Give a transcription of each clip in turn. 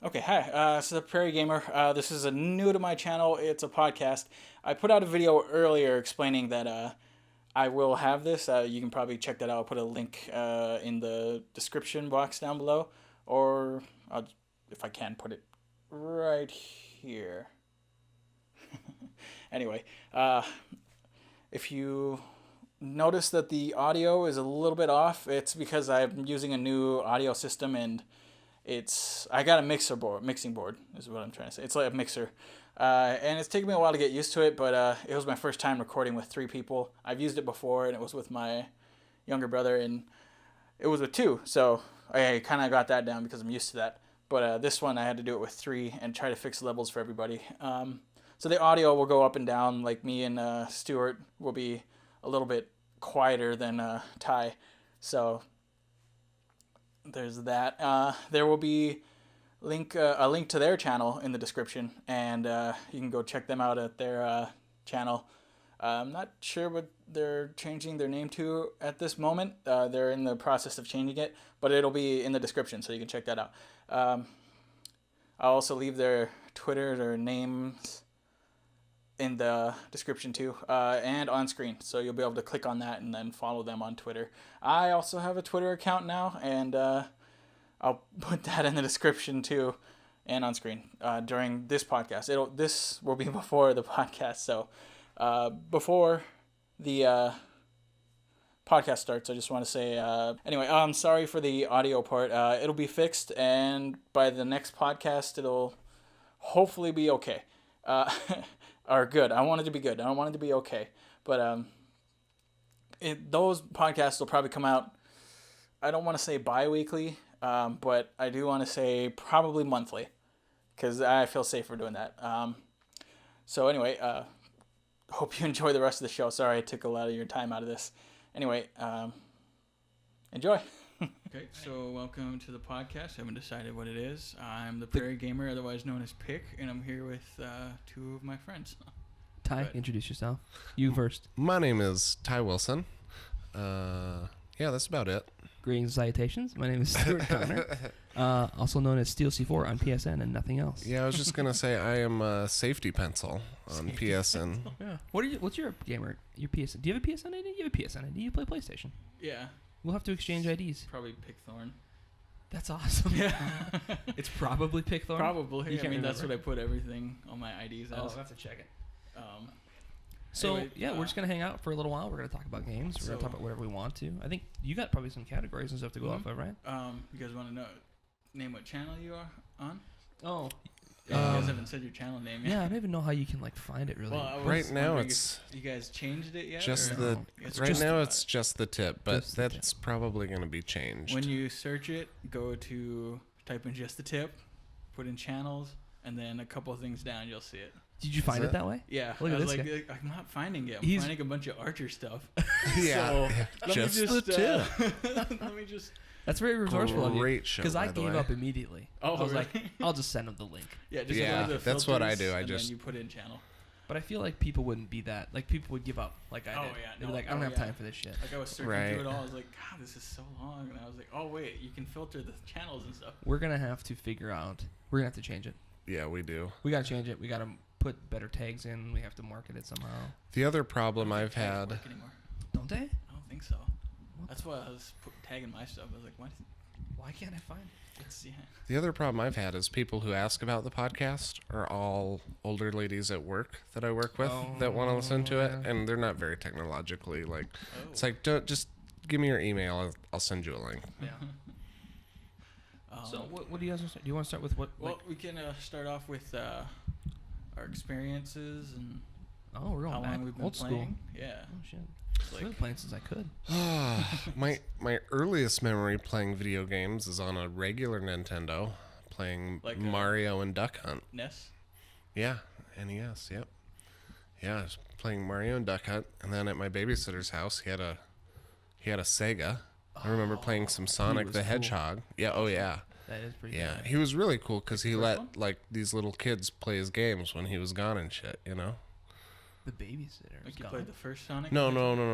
Okay, hi. This is the Prairie Gamer. This is a new to my channel. It's a podcast. I put out a video earlier explaining that I will have this. You can probably check that out. I'll put a link in the description box down below, or if I can, put it right here. Anyway, if you notice that the audio is a little bit off, it's because I'm using a new audio system and I got a mixing board is what I'm trying to say. It's like a mixer, and it's taken me a while to get used to it. But it was my first time recording with 3 people. I've used it before, and it was with my younger brother, and it was with 2. So I kind of got that down because I'm used to that. But this one I had to do it with 3 and try to fix levels for everybody. So the audio will go up and down. Like me and Stuart will be a little bit quieter than Ty. So there's that. There will be a link to their channel in the description, and you can go check them out at their channel. I'm not sure what they're changing their name to at this moment. They're in the process of changing it, but it'll be in the description, so you can check that out. I'll also leave their Twitter, their names in the description too, and on screen, so you'll be able to click on that and then follow them on Twitter. I also have a Twitter account now, and I'll put that in the description too and on screen during this podcast. This will be before the podcast, so before the podcast starts, I just want to say anyway, I'm sorry for the audio part. It'll be fixed, and by the next podcast it'll hopefully be okay. Or good. I want it to be good. I don't want it to be okay. But those podcasts will probably come out, I don't want to say bi-weekly, but I do want to say probably monthly, because I feel safer doing that. So anyway, hope you enjoy the rest of the show. Sorry I took a lot of your time out of this. Anyway, enjoy. Okay, so welcome to the podcast. I haven't decided what it is. I'm the Prairie Gamer, otherwise known as Pick, and I'm here with 2 of my friends. Ty, introduce yourself. You first. My name is Ty Wilson. Yeah, that's about it. Greetings and salutations. My name is Stuart Connor, also known as Steel C4 on PSN and nothing else. Yeah, I was just going to say I am SafetyPencil on PSN. Yeah. What's your gamer? Your PSN? Do you have a PSN ID? You have a PSN ID. You play PlayStation. Yeah. We'll have to exchange IDs. Probably Pickthorn. That's awesome. Yeah. It's probably Pickthorn? Probably. I mean, that's what I put everything on my IDs as. Oh, I'll have to check it. Anyway, we're just going to hang out for a little while. We're going to talk about games. We're going to talk about whatever we want to. I think you got probably some categories and stuff to go off of, right? You guys want to name what channel you are on? Oh. Yeah, you guys haven't said your channel name yet. Yeah, I don't even know how you can find it really. Well, right now it's... You guys changed it yet? Just the... Right now it's just the tip, but that's probably going to be changed. When you search it, type in just the tip, put in channels, and then a couple of things down, you'll see it. Did you find it that way? Yeah. Look at this guy. I'm not finding it. I'm finding a bunch of Archer stuff. Yeah. So, just the tip. Let me just... That's very resourceful of you. Great show, because I gave up immediately. Oh, I was like, I'll just send them the link. Yeah, that's what I do. And then you put in channel. But I feel like people wouldn't be that. Like, people would give up like I did. Yeah. They'd be like, I don't have time for this shit. Like, I was searching through it all. I was like, God, this is so long. And I was like, oh, wait, you can filter the channels and stuff. We're going to have to figure out. We're going to have to change it. Yeah, we do. We got to change it. We got to put better tags in. We have to market it somehow. The other problem I've had... Don't they? I don't think so. That's why I was tagging my stuff. I was like, why can't I find it? The other problem I've had is people who ask about the podcast are all older ladies at work that I work with that want to listen to it, and they're not very technologically It's like, just give me your email. I'll send you a link. Yeah. So what do you guys want to start? Do you want to start with what? Well, we can start off with our experiences and we're going how back. long we've been Old playing. School. Yeah. Oh shit. I've been playing since I could. My earliest memory playing video games is on a regular Nintendo, playing Mario and Duck Hunt. NES? Yeah, NES, yep. Yeah, I was playing Mario and Duck Hunt, and then at my babysitter's house, he had a Sega. I remember playing some Sonic the Hedgehog. Yeah, oh yeah. That is pretty Yeah, good. he was really cool because he let these little kids play his games when he was gone and shit, you know? The babysitter. Like you played the first Sonic? No.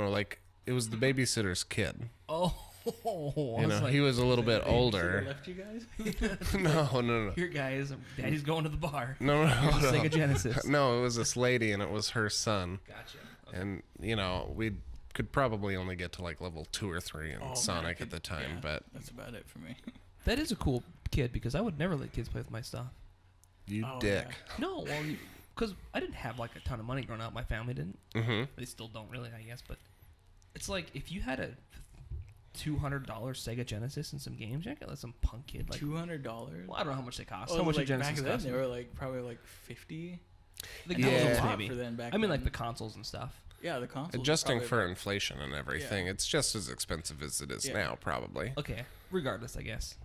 Like, it was the babysitter's kid. Oh. You know, he was a little bit older. Left you guys? No. Here, guys, Daddy's going to the bar. No. Sega Genesis. No, it was this lady, and it was her son. Gotcha. Okay. And, you know, we could probably only get to, like, level 2 or 3 in Sonic at the time, but... That's about it for me. That is a cool kid, because I would never let kids play with my stuff. You dick. Yeah. No, well, because I didn't have, like, a ton of money growing up. My family didn't. Mm-hmm. They still don't really, I guess, but it's like, if you had a $200 Sega Genesis and some games, you could let some punk kid, like... $200? Well, I don't know how much they cost. Oh, how much like a Genesis back then, cost? they were, like, probably, like, 50. The Yeah. consoles, That was a lot maybe. for then back I mean, like, then. the consoles and stuff. Yeah, the consoles. Adjusting probably for inflation and everything, it's just as expensive as it is now, probably. Okay, regardless, I guess.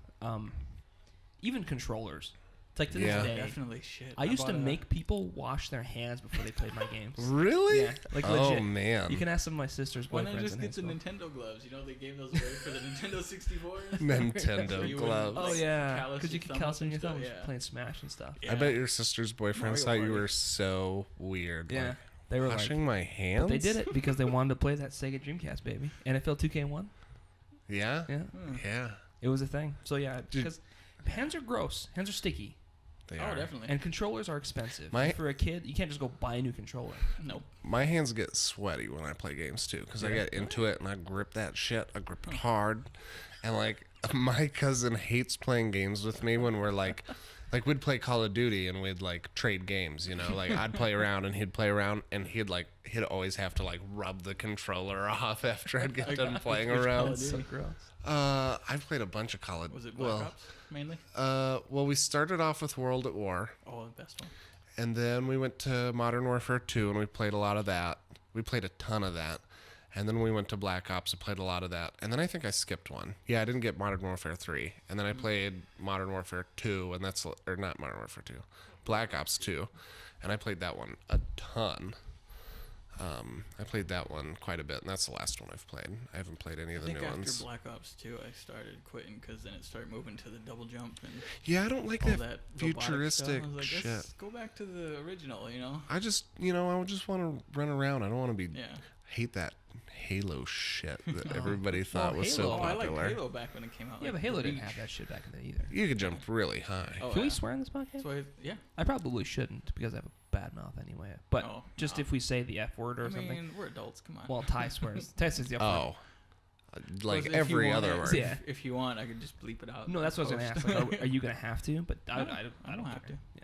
Even controllers. It's like to this Yeah. day. Definitely shit. I used to bought a- make people wash their hands before they played my games. Really? Yeah, like Oh, legit. man. You can ask some of my sister's Why boyfriends. not just in get high the school. Nintendo gloves? You know, they gave those away for the Nintendo 64. Nintendo You gloves. Oh like, yeah, callus because you your can thumb callus up in your and stuff, thumbs yeah. playing Smash and stuff. Yeah. I bet your sister's boyfriends Mario thought you Party. were so weird. Yeah, Like, they were washing like, my hands? but they did it because they wanted to play that Sega Dreamcast, baby. NFL 2K1. Yeah? Yeah, Yeah. it was a thing. So yeah, Dude. because hands are gross, hands are sticky, They Oh, are. definitely. and controllers are expensive. My- For a kid, you can't just go buy a new controller. Nope. My hands get sweaty when I play games too, because I get into it and I grip that shit. I grip it hard, and like my cousin hates playing games with me when we're like we'd play Call of Duty and we'd like trade games. You know, like I'd play around and he'd play around, and he'd always have to like rub the controller off after I'd get done playing Which Call around. of That's so gross. I've played a bunch of Call of. Was it Black Ops mainly? Well, we started off with World at War. Oh, the best one. And then we went to Modern Warfare 2, and we played a lot of that. We played a ton of that. And then we went to Black Ops and played a lot of that. And then I think I skipped one. Yeah, I didn't get Modern Warfare 3. And then I played Modern Warfare 2, and that's... Or not Modern Warfare 2. Black Ops 2. And I played that one a ton. I played that one quite a bit, and that's the last one I've played. I haven't played any of the I think new after ones. Black Ops 2, I started quitting because then it started moving to the double jump and Yeah, I don't like all that that futuristic robotic stuff. I was like, shit. let's go back to the original, you know? I just want to run around. I don't want to be... Yeah. Hate that Halo shit that everybody thought was so Halo. Oh, I popular. liked Halo back when it came out. Yeah, like but Halo the didn't Reach. have that shit back in the day either. You could jump really high. Oh, Can we yeah. swear on this podcast? That's why, yeah. I probably shouldn't because I have a bad mouth anyway. But Oh, just no. if we say the F word or I something. mean, we're adults. Come on. Well, Ty swears. Ty says the F word. Oh, like If you every want other it- word. Yeah. If you want, I could just bleep it out. No, that's what I was going to ask. Like, are you going to have to? But I No, don't I don't have care. to. Yeah.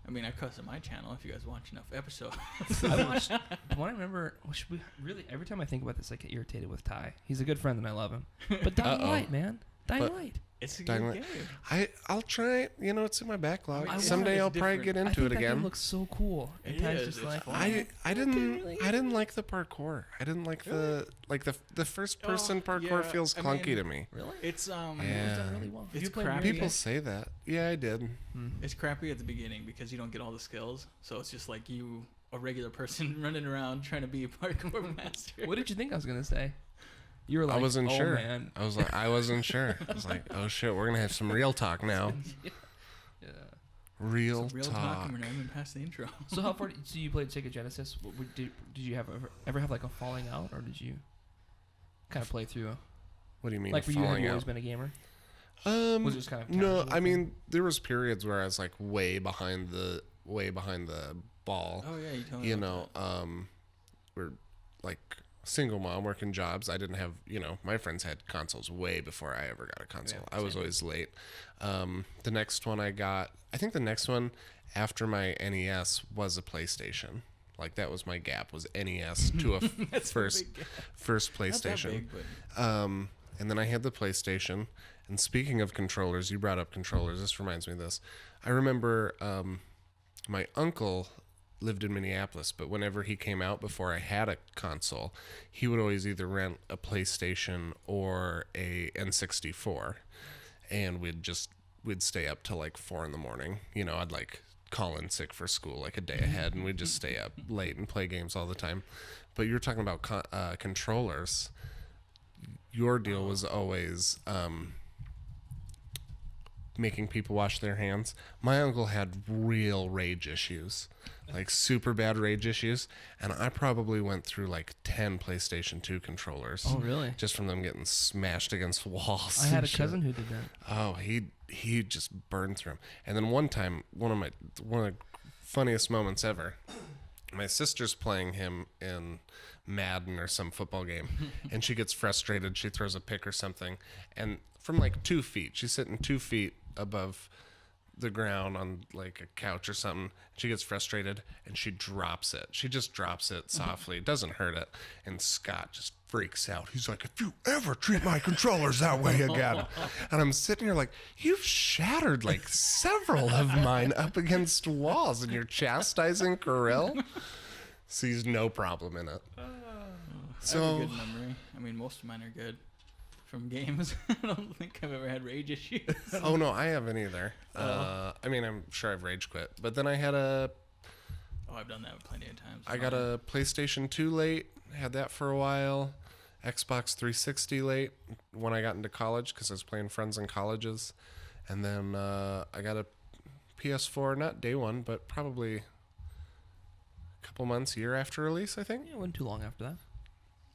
I mean, I cuss on my channel if you guys watch enough episodes. I watched. The one I remember. Which we really every time I think about this, I get irritated with Ty. He's a good friend and I love him. But Dying Uh-oh. Light, man, Dying But- Light. It's a Dying good Light. game. I'll try it. You know, it's in my backlog. I mean, Someday it's I'll probably different. get I into think it that game again. looks so cool. And It Ty's is, just it's like, fun. I didn't like the parkour. I didn't like the first person parkour yeah, feels I clunky mean- to me. really? It's It was Yeah. done really well. It's You played crappy. Mary People Jane? say that. Yeah, I did. It's crappy at the beginning because you don't get all the skills. So it's just like you, a regular person, running around trying to be a parkour master. What did you think I was gonna say? You were like, I wasn't oh, sure. Man. I wasn't sure. I was like, oh shit, we're gonna have some real talk now. Yeah. Real, Real talk. talk, and we're not even past the intro. So how far? So you played Sega Genesis? Did you ever have like a falling out, or did you kind of play through? What do you mean? Like for you, have falling you always out? been a gamer? Was it just kind of no? casual I mean, there was periods where I was like way behind the ball. Oh yeah, you told me. You about know, we're like single mom working jobs. I didn't have, my friends had consoles way before I ever got a console. Yeah, I was always late. The next one I think the next one after my NES was a PlayStation. Like that was my gap, was NES to a first that. Not that PlayStation. big, but And then I had the PlayStation. And speaking of controllers, you brought up controllers. This reminds me of this. I remember my uncle lived in Minneapolis, but whenever he came out before I had a console, he would always either rent a PlayStation or a N64. And we'd stay up till like 4 a.m. I'd like call in sick for school like a day ahead, and we'd just stay up late and play games all the time. But you were talking about controllers. Your deal was always making people wash their hands. My uncle had real rage issues, like super bad rage issues, and I probably went through like 10 PlayStation 2 controllers. Oh, really? Just from them getting smashed against walls. I had a cousin who did that. Oh, he just burned through them. And then one time, one of the funniest moments ever, my sister's playing him in Madden or some football game, and she gets frustrated. She throws a pick or something, and from like 2 feet, she's sitting 2 feet above the ground on like a couch or something. She gets frustrated and she drops it. She just drops it softly. It doesn't hurt it. And Scott just freaks out. He's like, if you ever treat my controllers that way again. And I'm sitting here like, you've shattered like several of mine up against walls and you're chastising Kirill? Sees no problem in it. I have a good memory. I mean, most of mine are good. From games. I don't think I've ever had rage issues. Oh, no, I haven't either. I mean, I'm sure I've rage quit. But then I had Oh, I've done that plenty of times. I got a PlayStation 2 late. Had that for a while. Xbox 360 late when I got into college because I was playing friends in colleges. And then I got a PS4, not day one, but probably a couple months, year after release, I think. Yeah, it wasn't too long after that.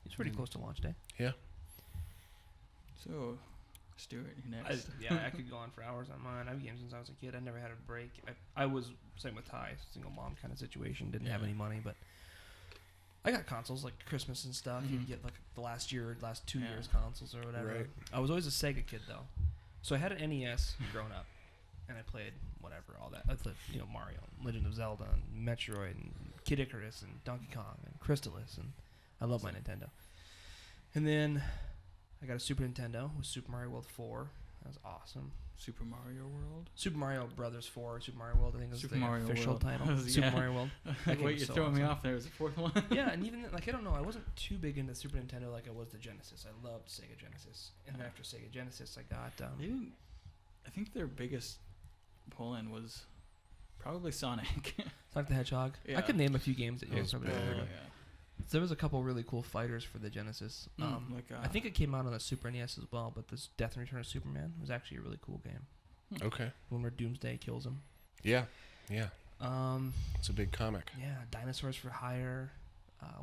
It's pretty close to launch day. Yeah. So, Stuart, you next. I could go on for hours on mine. I've gamed since I was a kid. I never had a break. I was same with Ty, single mom kind of situation. Didn't have any money, but I got consoles like Christmas and stuff. You'd get like the last 2 years consoles or whatever. Right. I was always a Sega kid though, so I had an NES growing up, and I played whatever, all that. I played Mario, and Legend of Zelda, and Metroid, and Kid Icarus, and Donkey Kong, and Crystalis, and I love my Nintendo. And then I got a Super Nintendo with Super Mario World 4. That was awesome. Super Mario World? Super Mario Brothers 4, Super Mario World, I think was Super the Mario official World. title. Super Mario World. Wait, you're throwing me off there. Was the fourth one? Yeah, and even, like, I don't know, I wasn't too big into Super Nintendo like I was the Genesis. I loved Sega Genesis. And then after Sega Genesis, I got... I think their biggest pull-in was probably Sonic. Sonic the Hedgehog. Yeah. I could name a few games that you guys Those probably big. heard of. There was a couple really cool fighters for the Genesis. I think it came out on the Super NES as well, but this Death and Return of Superman was actually a really cool game. Okay. One where Doomsday kills him. Yeah. It's a big comic. Yeah, Dinosaurs for Hire.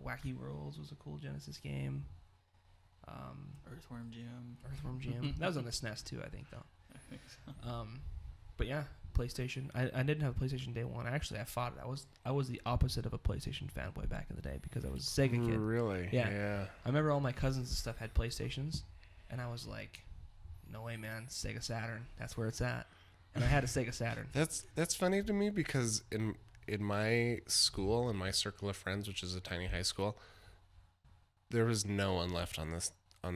Wacky Worlds was a cool Genesis game. Earthworm Jim. That was on the SNES too, I think, though. I think so. But yeah, PlayStation. I didn't have a PlayStation day one. Actually, I fought it. I was the opposite of a PlayStation fanboy back in the day because I was a Sega kid. Really? Yeah. I remember all my cousins and stuff had PlayStations, and I was like, "No way, man! Sega Saturn. That's where it's at." And I had a Sega Saturn. That's funny to me because in my school, in my circle of friends, which is a tiny high school, there was no one left on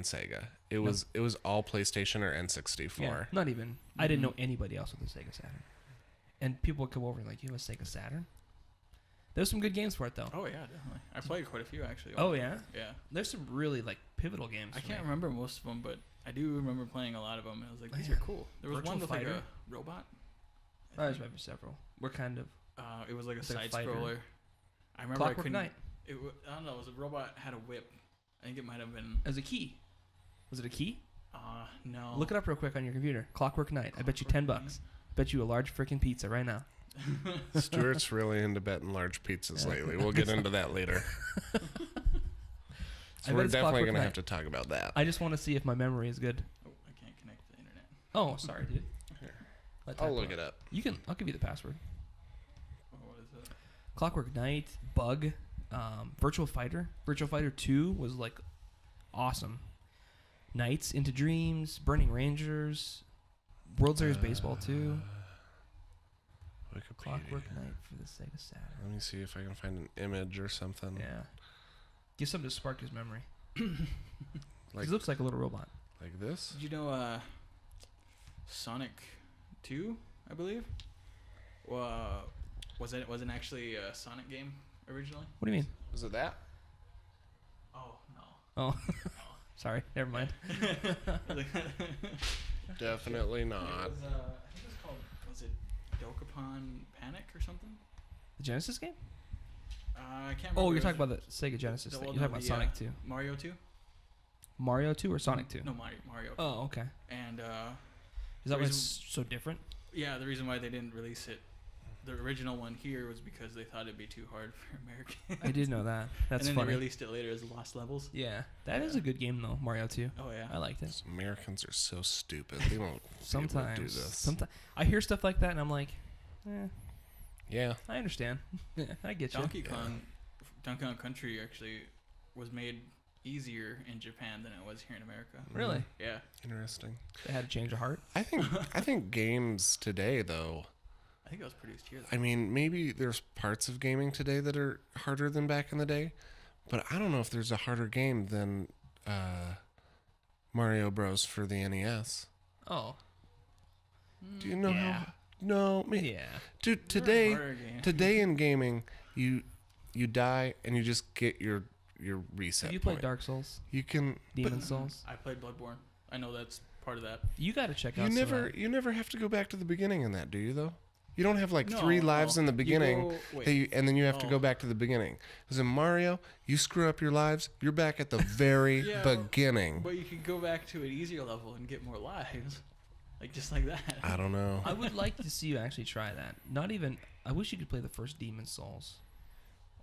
Sega. It was all PlayStation or N64. Yeah, not even. I didn't know anybody else with a Sega Saturn. And people would come over and like, "You have a Sega Saturn?" There's some good games for it though. Oh yeah, definitely. I played quite a few actually. Oh yeah. Yeah. There's some really like pivotal games. I for can't me. remember most of them, but I do remember playing a lot of them. I was like, these are cool. There was Virtual one with like Fighter. a robot. There's maybe several. We're kind of It was like a It's like a side fighter. scroller. I remember I Clockwork couldn't. Knight. I don't know. It was a robot had a whip. I think it might have been. as a key. Was it a key? No. Look it up real quick on your computer. Clockwork Knight. I bet you $10. Bet you a large freaking pizza right now. Stuart's really into betting large pizzas lately. We'll get into that later. So we're definitely going to have to talk about that. I just want to see if my memory is good. Oh, I can't connect to the internet. Oh, sorry, dude. Here. Let I'll type look it up. I'll give you the password. Oh, what is it? Clockwork Knight, Bug, Virtual Fighter. Virtual Fighter 2 was like awesome. Nights into Dreams, Burning Rangers, World Series Baseball 2. Clockwork Knight for the Sega Saturn. Let me see if I can find an image or something. Yeah. Give something to spark his memory. Like, He looks like a little robot. like this? Did you know Sonic 2, I believe? Wasn't actually a Sonic game originally? What do you mean? Was it that? Oh no. Oh. Sorry, never mind. Definitely not. I think it was called. Was it Dokapon Panic or something? The Genesis game? I can't remember. Oh, you're talking about the Sega Genesis thing. You're talking about Sonic 2. Mario 2? Mario 2 or Sonic 2? No, Mario. Oh, okay. And Is that why it's so different? Yeah, the reason why they didn't release it, the original one here, was because they thought it'd be too hard for Americans. I did know that. That's and then funny. they released it later as Lost Levels. Yeah, that is a good game though, Mario 2. Oh yeah, I liked it. Americans are so stupid. They won't Sometimes do this. Sometimes I hear stuff like that and I'm like, Yeah. I understand. I get you. Donkey Kong Country actually was made easier in Japan than it was here in America. Really? Yeah. Interesting. They had to change a heart. I think games today though. I think it was produced here. I mean, maybe there's parts of gaming today that are harder than back in the day, but I don't know if there's a harder game than Mario Bros. For the NES. Oh. Do you know Yeah. how? No, Yeah. dude. Today in gaming, you die and you just get your reset. Have you played point. Dark Souls? You can. Demon Souls? I played Bloodborne. I know that's part of that. You got to check out You some of never that. you never have to go back to the beginning in that, do you though? You don't have like No, 3 lives no. in the You beginning, go- and then you have to Oh. go back to the beginning. Because in Mario, you screw up your lives, you're back at the very Yeah, beginning. But you could go back to an easier level and get more lives. Like, just like that. I don't know. I would like to see you actually try that. Not even... I wish you could play the first Demon Souls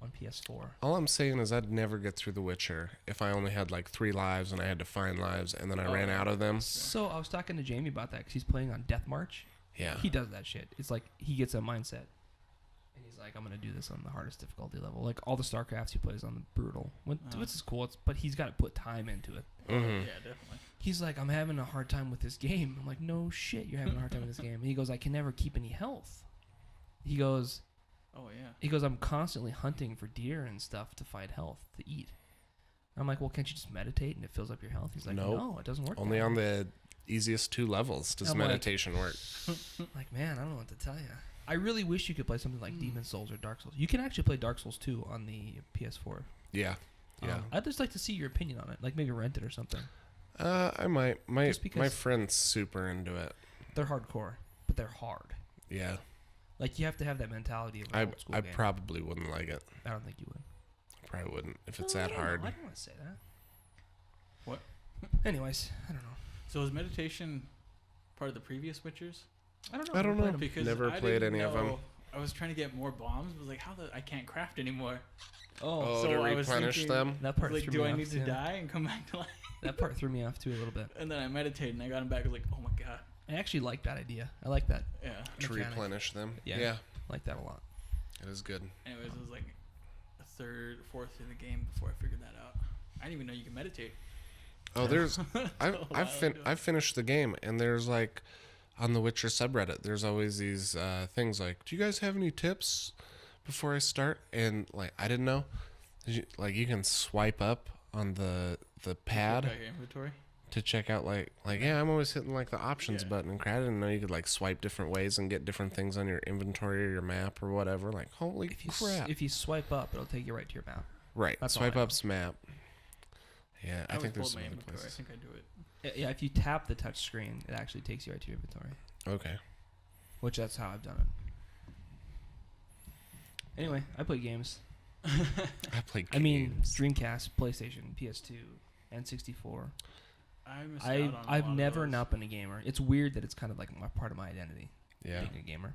on PS4. All I'm saying is I'd never get through The Witcher if I only had like 3 lives and I had to find lives and then I ran out of them. So I was talking to Jamie about that because he's playing on Death March. Yeah. He does that shit. It's like he gets a mindset. And he's like, I'm going to do this on the hardest difficulty level. Like all the StarCrafts he plays on the brutal. Which is cool, but he's got to put time into it. Mm-hmm. Yeah, definitely. He's like, I'm having a hard time with this game. I'm like, no shit, you're having a hard time with this game. And he goes, I can never keep any health. He goes, Oh, yeah. I'm constantly hunting for deer and stuff to find health to eat. I'm like, well, can't you just meditate and it fills up your health? He's like, Nope. no, it doesn't work. Only that on way." the easiest 2 levels does I'm like- meditation work. Like, man, I don't know what to tell you. I really wish you could play something like Demon Souls or Dark Souls. You can actually play Dark Souls 2 on the PS4. Yeah. Yeah. I'd just like to see your opinion on it. Like maybe rent it or something. I might. My Just because- friend's super into it. They're hardcore, but they're hard. Yeah. Like you have to have that mentality of an old school I game. probably wouldn't like it. I don't think you would. Probably wouldn't if it's No, that hard. I don't want to say that. What? Anyways, I don't know. So is meditation part of the previous Witchers? I don't know. I don't I've know. played 'em. Because Never I played didn't any of them. know- I was trying to get more bombs. I was like, I can't craft anymore. Oh, So to I was replenish thinking- them? that I part was like, threw do me I off need to too. die and come back to life? That part threw me off too a little bit. And then I meditated and I got him back. I was like, oh my god. I actually like that idea. I like that. Yeah. To mechanic. replenish them. Yeah. Yeah. I like that a lot. It is good. Anyways, it was like a third, fourth through the game before I figured that out. I didn't even know you can meditate. Oh, there's I've I've finished the game and there's like on the Witcher subreddit there's always these things like, do you guys have any tips before I start? And like I didn't know, you can swipe up on the pad Check out your inventory. to check out like yeah, I'm always hitting like the options Yeah. button, and I didn't know you could like swipe different ways and get different things on your inventory or your map or whatever. Like holy crap! If you swipe up, it'll take you right to your map. Right, That's all swipe I know. up's map. Yeah, I think there's some my other inventory. I places. think I do it. Yeah, if you tap the touch screen, it actually takes you right to your inventory. Okay. Which that's how I've done it. Anyway, I play games. I play games. I mean, Dreamcast, PlayStation, PS2, N64. I missed out on a lot I've of never those. not been a gamer. It's weird that it's kind of like part of my identity. Yeah. Being a gamer.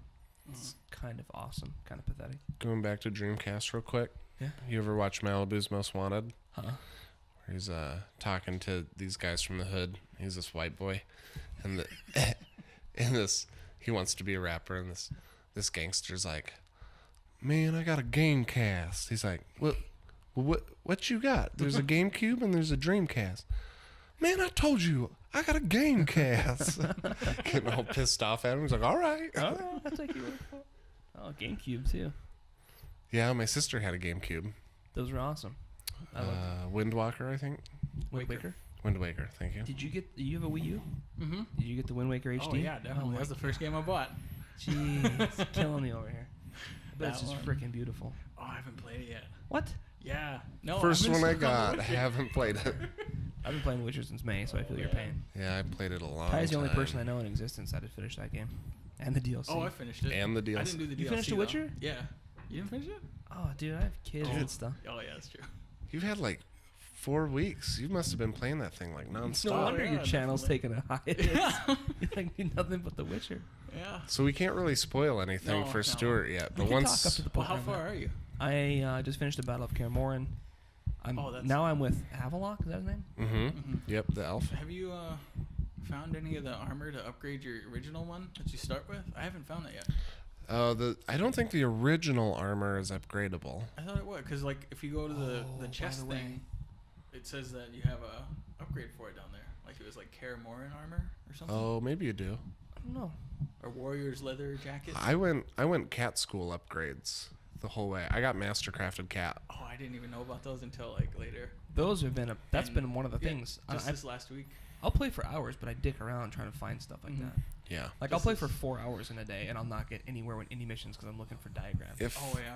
It's kind of awesome, kind of pathetic. Going back to Dreamcast real quick. Yeah. You ever watch Malibu's Most Wanted? Huh? Where he's talking to these guys from the hood. He's this white boy, and he wants to be a rapper, and this gangster's like, man, I got a Gamecast. He's like, what you got? There's a GameCube and there's a Dreamcast. Man, I told you, I got a Gamecast. Getting all pissed off at him. He's like, all right. Oh, that's like you. Oh, GameCube too. Yeah, my sister had a GameCube. Those were awesome. I loved Windwalker, I think. Wind Waker. Wind Waker, thank you. Did you have a Wii U? Mm-hmm. Did you get the Wind Waker HD? Oh yeah, definitely. That was the first game I bought. Jeez, killing me over here. But it's That just one. freaking beautiful. Oh, I haven't played it yet. What? Yeah. No. First I've one been I stuck on got. I The Witcher. haven't played it. I've been playing Witcher since May, so I feel your pain. Yeah, I played it a long Ty's the only time. person I know in existence that had finished that game. And the DLC. Oh, I finished it. And the DLC. I didn't do the DLC. You finished The though. Witcher? Yeah. You didn't finish it? Oh, dude, I have kids and stuff. Oh yeah, that's true. You've had like 4 weeks. You must have been playing that thing like nonstop. No wonder yeah, your channel's taking a hiatus. Yeah. You like nothing but The Witcher. Yeah. So we can't really spoil anything No, for no. Stuart yet. We But can once talk up to the Well, point. how far are you? I just finished the Battle of Kaer Morhen. I'm with Havelock. Is that his name? Mm-hmm. Yep, the elf. Have you found any of the armor to upgrade your original one that you start with? I haven't found that yet. I don't think the original armor is upgradable. I thought it would, because like if you go to the chest thing, it says that you have a upgrade for it down there. Like it was like Kaer Morhen armor or something. Oh, maybe you do. I don't know. Or Warrior's leather jacket. I went cat school upgrades the whole way. I got mastercrafted cat. Oh, I didn't even know about those until like later. Those have been that's been one of the things. Just this last week. I'll play for hours, but I dick around trying to find stuff like that. Yeah. Like I'll play for 4 hours in a day, and I'll not get anywhere with any missions because I'm looking for diagrams.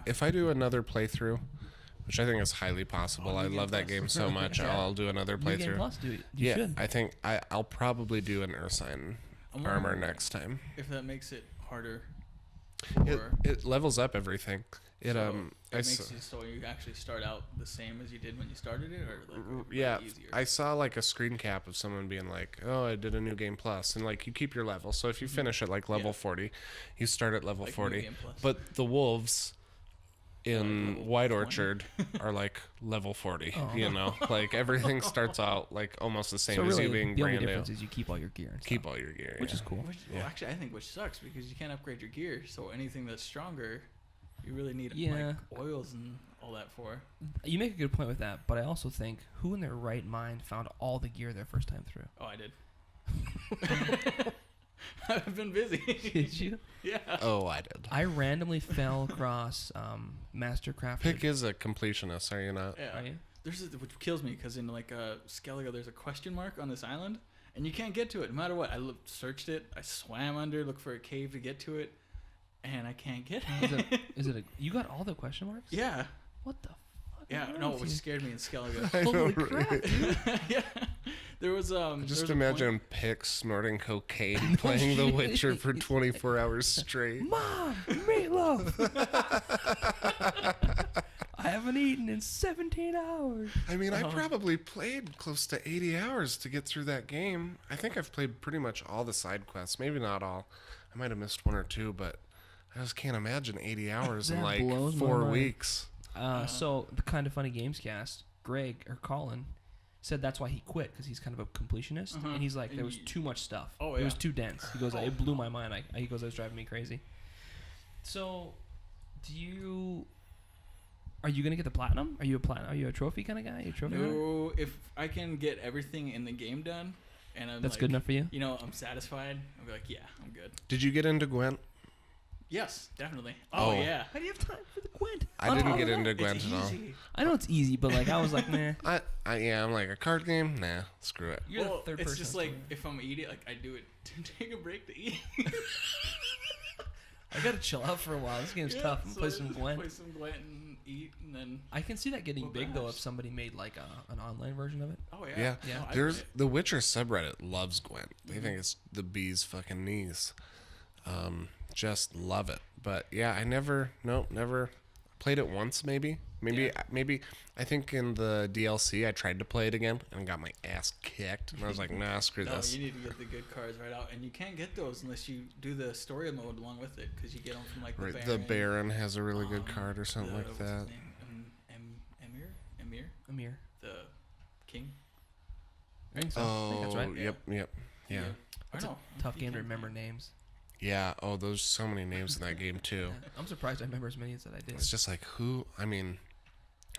If I do another playthrough, which I think is highly possible, I love that game so much. Yeah. I'll do another New Game playthrough. Plus, dude. You Yeah, should. I think I'll probably do an Ursine armor next time. If that makes it harder. It levels up everything. It makes it so you actually start out the same as you did when you started it, or like yeah, easier? I saw like a screen cap of someone being like, "Oh, I did a new game plus," and like you keep your level. So if you finish at like level 40, you start at level Like 40. New Game Plus. But the wolves in level White 20. Orchard are like level 40. Oh. You know, like everything starts out like almost the same So as really, you being the only brand new. difference is you keep all your gear and stuff, Keep all your gear, which is cool. Well, actually, I think which sucks because you can't upgrade your gear. So anything that's stronger, you really need like oils and all that for. You make a good point with that, but I also think who in their right mind found all the gear their first time through? Oh, I did. I've been busy. Did you? Yeah. Oh, I did. I randomly fell across Mastercraft. Pick is a completionist, are you not? Yeah. Are you? Which kills me because in like Skellige, there's a question mark on this island, and you can't get to it no matter what. I searched it. I swam under, looked for a cave to get to it, and I can't get it. Is it you got all the question marks? Yeah. What the fuck? Yeah. No, which scared me in Skellige. I know, Holy crap, right? dude. Yeah. There was Just imagine Pick snorting cocaine, playing The Witcher for 24 hours straight. Mom, meatloaf. I haven't eaten in 17 hours. I mean, I probably played close to 80 hours to get through that game. I think I've played pretty much all the side quests. Maybe not all. I might have missed one or two, but I just can't imagine 80 hours in That like blows my 4 mind. weeks. So the Kind of Funny Games cast, Greg or Colin said that's why he quit because he's kind of a completionist, and he's like, there was too much stuff. Oh, It yeah. was too dense. He goes, it blew my mind. He goes, it was driving me crazy. So, are you gonna get the platinum? Are you a trophy kind of guy? Are you a trophy hunter? No, if I can get everything in the game done, and I'm That's like, good enough for you? You know, I'm satisfied. I'll be like, yeah, I'm good. Did you get into Gwent? Yes, definitely. Oh, yeah. How do you have time for the Gwent? I didn't get into Gwent It's at all. easy. I know it's easy, but like I was like, nah. I'm like, a card game? Nah, screw it. You're Well, the third it's person. just like if I'm eating, like I do it to take a break to eat. I gotta chill out for a while. This game's tough. I'm gonna play some Gwent. Play some Gwent and eat, and then. I can see that getting Well, big though if perhaps. somebody made like an online version of it. Oh yeah. Yeah, Yeah. No, I'd there's play it. the Witcher subreddit loves Gwent. They think it's the bee's fucking knees. Just love it. But yeah, I never played it once. Maybe. I think in the DLC I tried to play it again and got my ass kicked. And I was like, nah, screw No, this. you need to get the good cards right out, and you can't get those unless you do the story mode along with it, because you get them from like the Right, Baron. the Baron has a really good card or something like what's that. his name? Emir, Amir. the king. I think so. I think that's right. Yep. Yeah. I don't know. Tough You game to can't remember find- names. Yeah. Oh, there's so many names in that game too. I'm surprised I remember as many as that I did. It's just like who? I mean,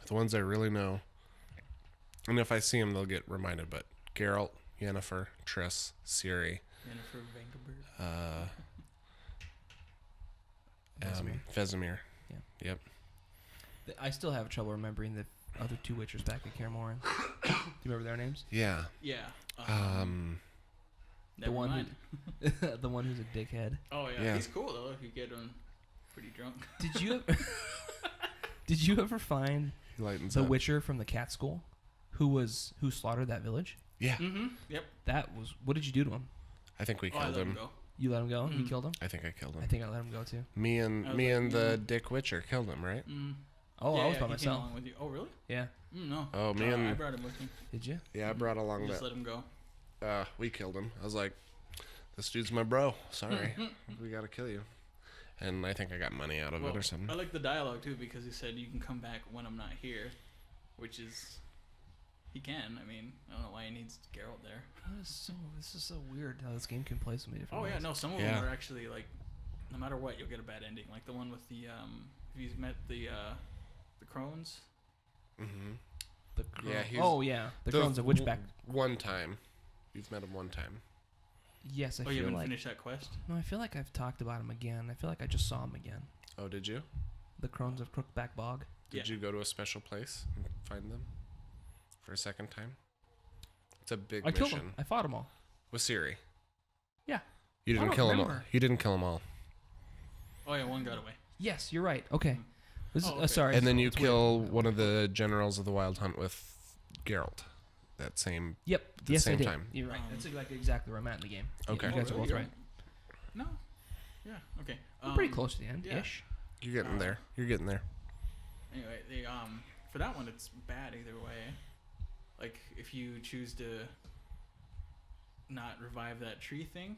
the ones I really know. And if I see them, they'll get reminded. But Geralt, Yennefer, Triss, Ciri, Jennifer Vanderbilt. Vesemir. Yeah. Yep. I still have trouble remembering the other two Witchers back at Kaer Morhen. Do you remember their names? Yeah. Yeah. The Never one mind. the one who's a dickhead. Oh yeah. Yeah. He's cool though. If you get him pretty drunk. Did you ever find He lightens the up. Witcher from the cat school who slaughtered that village? Yeah. Mm-hmm. Yep. That was what did you do to him? I think we Oh, I killed let him him. go. You let him go? You killed him? I think I killed him. I think I let him go too. Me and I was me like, and the Dick Witcher killed him, right? Mm. Oh, I was by he myself. Came along with you. Oh, really? Yeah. No. Oh, me and I brought him with me. Did you? yeah, I brought along Just that. let him go. We killed him. I was like, this dude's my bro. Sorry, we gotta kill you. And I think I got money out of it or something. I like the dialogue too because he said you can come back when I'm not here, which is, he can. I mean, I don't know why he needs Geralt there. This is so weird how this game can play so many different ways. Oh yeah, no, some of them are actually like, no matter what, you'll get a bad ending. Like the one with the if you've met the crones. Mm-hmm. The crones of Witchback. One time, you've met him one time. Yes, I feel you haven't like. finished that quest? No, I feel like I've talked about him again. I feel like I just saw him again. Oh, did you? The crones of Crookback Bog. Did you go to a special place and find them for a second time? It's a big mission. I killed them. I fought them all. With Siri. Yeah. You didn't kill them all. You didn't kill them all. Oh yeah, one got away. Yes, you're right. Okay. Okay. Sorry. And then you kill one of the generals of the Wild Hunt with Geralt. That same. Yep. At the Yes, same I did. time. You're right. That's exactly where I'm at in the game. Okay. You guys are both right. No. Yeah. Okay. I'm pretty close to the end ish. You're getting there. You're getting there. Anyway, for that one, it's bad either way. Like if you choose to not revive that tree thing.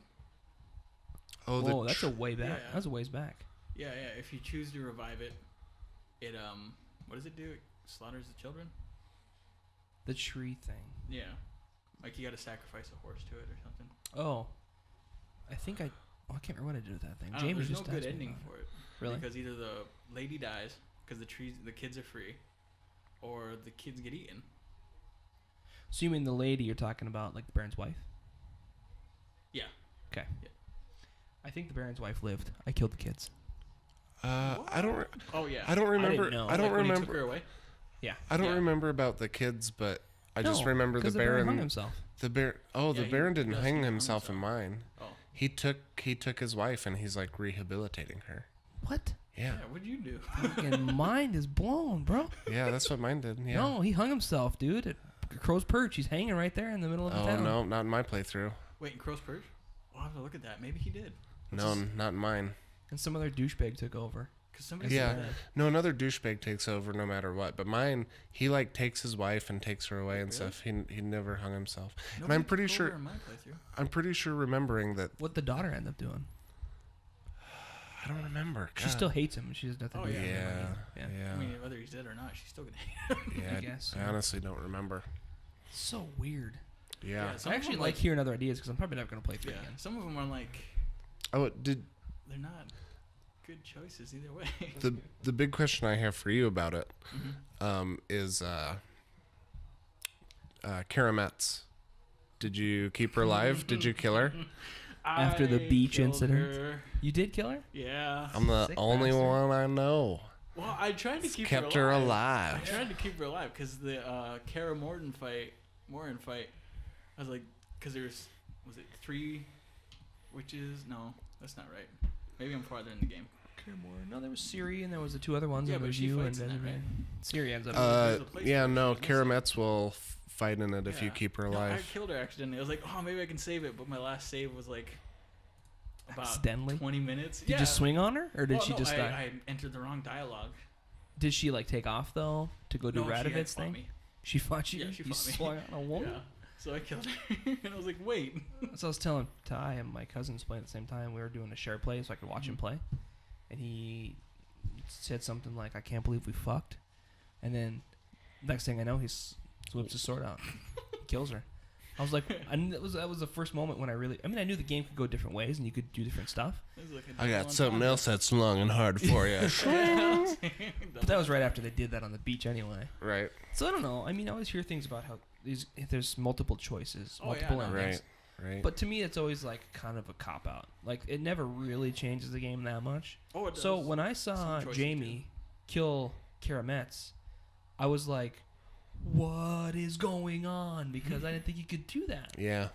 Oh, whoa, that's a way back. Yeah. That's a ways back. Yeah. If you choose to revive it, it what does it do? It slaughters the children. The tree thing. Yeah. Like you got to sacrifice a horse to it or something. Oh. I think I can't remember what I did with that thing. Jamie just there's no good asked me ending about for it. Really? Because either the lady dies because the kids are free, or the kids get eaten. So you mean the lady you're talking about, like the Baron's wife? Yeah. Okay. Yeah. I think the Baron's wife lived. I killed the kids. I don't. Oh yeah. I don't remember. didn't know. I don't Like when he remember. took her away? Yeah. I don't remember about the kids, but I just No, remember the 'cause Baron. hung himself. The Baron. Oh, the he Baron didn't does, hang he hung himself in himself. mine. Oh. He took his wife and he's like rehabilitating her. What? Yeah. Yeah. What'd you do? Fucking mind is blown, bro. Yeah, that's what mine did. Yeah. No, he hung himself, dude. At Crow's Perch. He's hanging right there in the middle of the Oh town. no, not in my playthrough. Wait, in Crow's Perch? I'll have to look at that. Maybe he did. No, not in mine. And some other douchebag took over. Because somebody Yeah. said that. No, another douchebag takes over no matter what. But mine, he like takes his wife and takes her away and Really? stuff. He never hung himself. And Nobody I'm pretty took over sure. in my playthrough. I'm pretty sure remembering that. What the daughter end up doing? I don't remember. She God. still hates him. She has nothing to do with him. Yeah. Yeah. I mean, whether he's dead or not, she's still gonna hate him. Yeah. I guess. I honestly don't remember. So weird. Yeah. some I of actually them, like hearing other ideas because I'm probably never going to play through Yeah, it again. some of them are like Oh, they're not good choices either way. the big question I have for you about it is Karametz. Did you keep her alive? Did you kill her? After the beach killed incident? her. You did kill her? Yeah. I'm the Sick only bastard. one I know. Well, I tried to keep Kept her her alive. alive. I tried to keep her alive because the Kara Morton fight. I was like, because was it 3 witches? No, that's not right. Maybe I'm farther in the game. No, there was Siri and there was the two other ones. Yeah, and there but was she you and fights in that, right? Siri ends up. There's a place Yeah, where no, she was missing. Karametz will fight in it if you Yeah. keep her No, I alive. killed her accidentally. I was like, oh, maybe I can save it, but my last save was like about Accidentally? 20 minutes. Did you swing on her, or did she just die? I entered the wrong dialogue. Did she like take off though to go do No, she had Radovit's fought thing? me. She fought you. Yeah, she You fought me. swung on a woman. Yeah. So I killed her, and I was like, wait. So I was telling Ty and my cousins playing at the same time. We were doing a share play so I could watch him play, and he said something like, "I can't believe we fucked," and then next thing I know, he whips his sword out, kills her. I was like, that was the first moment when I knew the game could go different ways and you could do different stuff. It was like a I got double something entendre. else that's long and hard for you. But that was right after they did that on the beach anyway. Right. So I don't know. I mean, I always hear things about how there's multiple choices, Oh, multiple yeah, no. endings. Right. But to me, it's always like kind of a cop out. Like it never really changes the game that much. Oh, it does. So when I saw Some choices Jamie kill Karametz, I was like, "What is going on?" Because I didn't think you could do that. Yeah.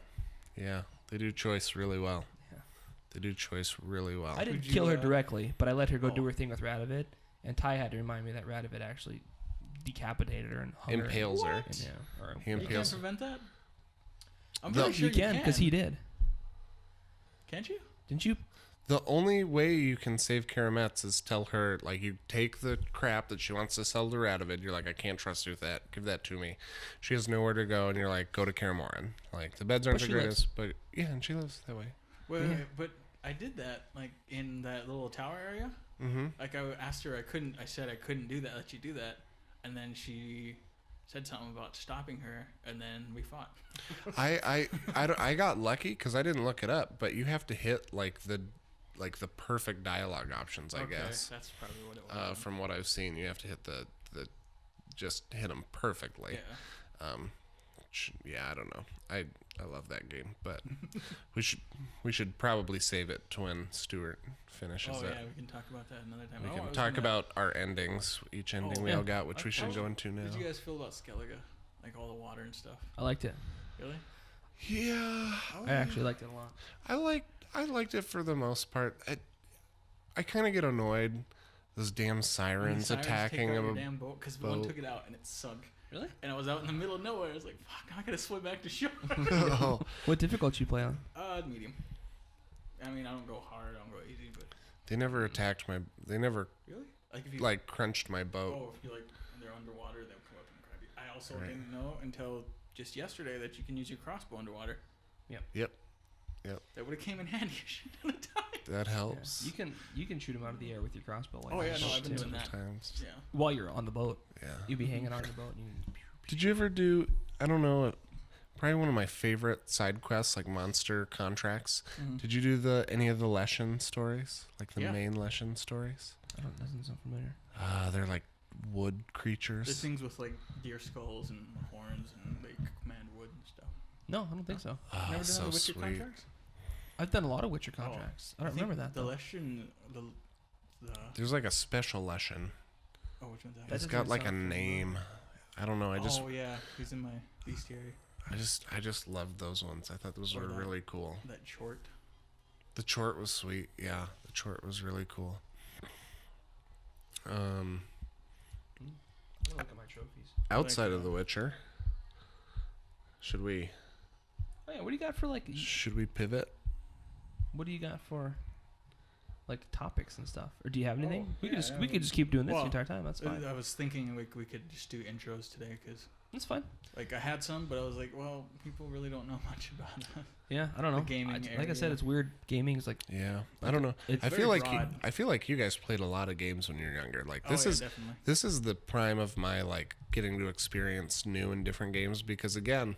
They do choice really well. Yeah. They do choice really well. I didn't Would you, kill her directly, but I let her go do Oh. her thing with Radovit, and Ty had to remind me that Radovit actually decapitated her and hung Impales her. her. And, yeah, or, He You can't impales. prevent that? I'm The- pretty sure you can because he did. Can't you? Didn't you? The only way you can save Karametz is tell her, like, you take the crap that she wants to sell to Radovid. You're like, I can't trust you with that. Give that to me. She has nowhere to go, and you're like, go to Karamoran. Like, the beds aren't the greatest, but yeah, and she lives that way. Wait, but I did that, like, in that little tower area. Mm-hmm. Like, I asked her, I said I couldn't do that, let you do that. And then she said something about stopping her, and then we fought. I got lucky because I didn't look it up, but you have to hit, like, the perfect dialogue options, I guess. That's probably what it was. From what I've seen, you have to hit the just hit them perfectly. Yeah. I don't know. I love that game, but we should probably save it to when Stuart finishes it. Oh yeah, we can talk about that another time. We can talk about our endings, each ending we all got, which we should go into now. What did you guys feel about Skellige? Like all the water and stuff. I liked it. Really? Yeah. I actually liked it a lot. I liked it for the most part. I kind of get annoyed those damn sirens attacking a damn boat because one took it out and it sunk. Really? And I was out in the middle of nowhere. I was like, "Fuck! I gotta swim back to shore." What difficulty you play on? Medium. I mean, I don't go hard. I don't go easy, but they never attacked my. They never really like if you crunched my boat. Oh, if you they're underwater, they'll come up and grab you. I also didn't know until just yesterday that you can use your crossbow underwater. Yep. That would have came in handy a shit ton of time. That helps. Yeah. You can shoot them out of the air with your crossbow. Like I've been doing that. Times. Yeah. While you're on the boat. Yeah. You'd be hanging on the boat. And Did you ever do? I don't know. Probably one of my favorite side quests, like monster contracts. Mm-hmm. Did you do any of the Leshen stories, like the main Leshen stories? Doesn't sound familiar. They're like wood creatures. There's things with like deer skulls and horns and they command wood and stuff. No, I don't think so. Oh, Never done so the Witcher sweet. contracts? I've done a lot of Witcher contracts. I don't remember that. The Though. Leshen, There's like a special Leshen. Oh, which one's that? It's got like a name. I don't know. Oh yeah, he's in my bestiary. I just loved those ones. I thought those were really cool. That chort. The chort was sweet. Yeah, the chort was really cool. Look at my trophies. Outside of The Witcher, should we Oh yeah, what do you got for like? should we pivot? What do you got for like topics and stuff? Or do you have anything? Oh, we could just keep doing this the entire time. That's fine. I was thinking we could just do intros today because That's fine. like I had some, but I was like, well, people really don't know much about it. Yeah, I don't know. The gaming like I said, area. it's weird. Gaming is like Yeah, I don't know. It's I very feel like broad. I feel like you guys played a lot of games when you're younger. Like this definitely. this is the prime of my like getting to experience new and different games because again,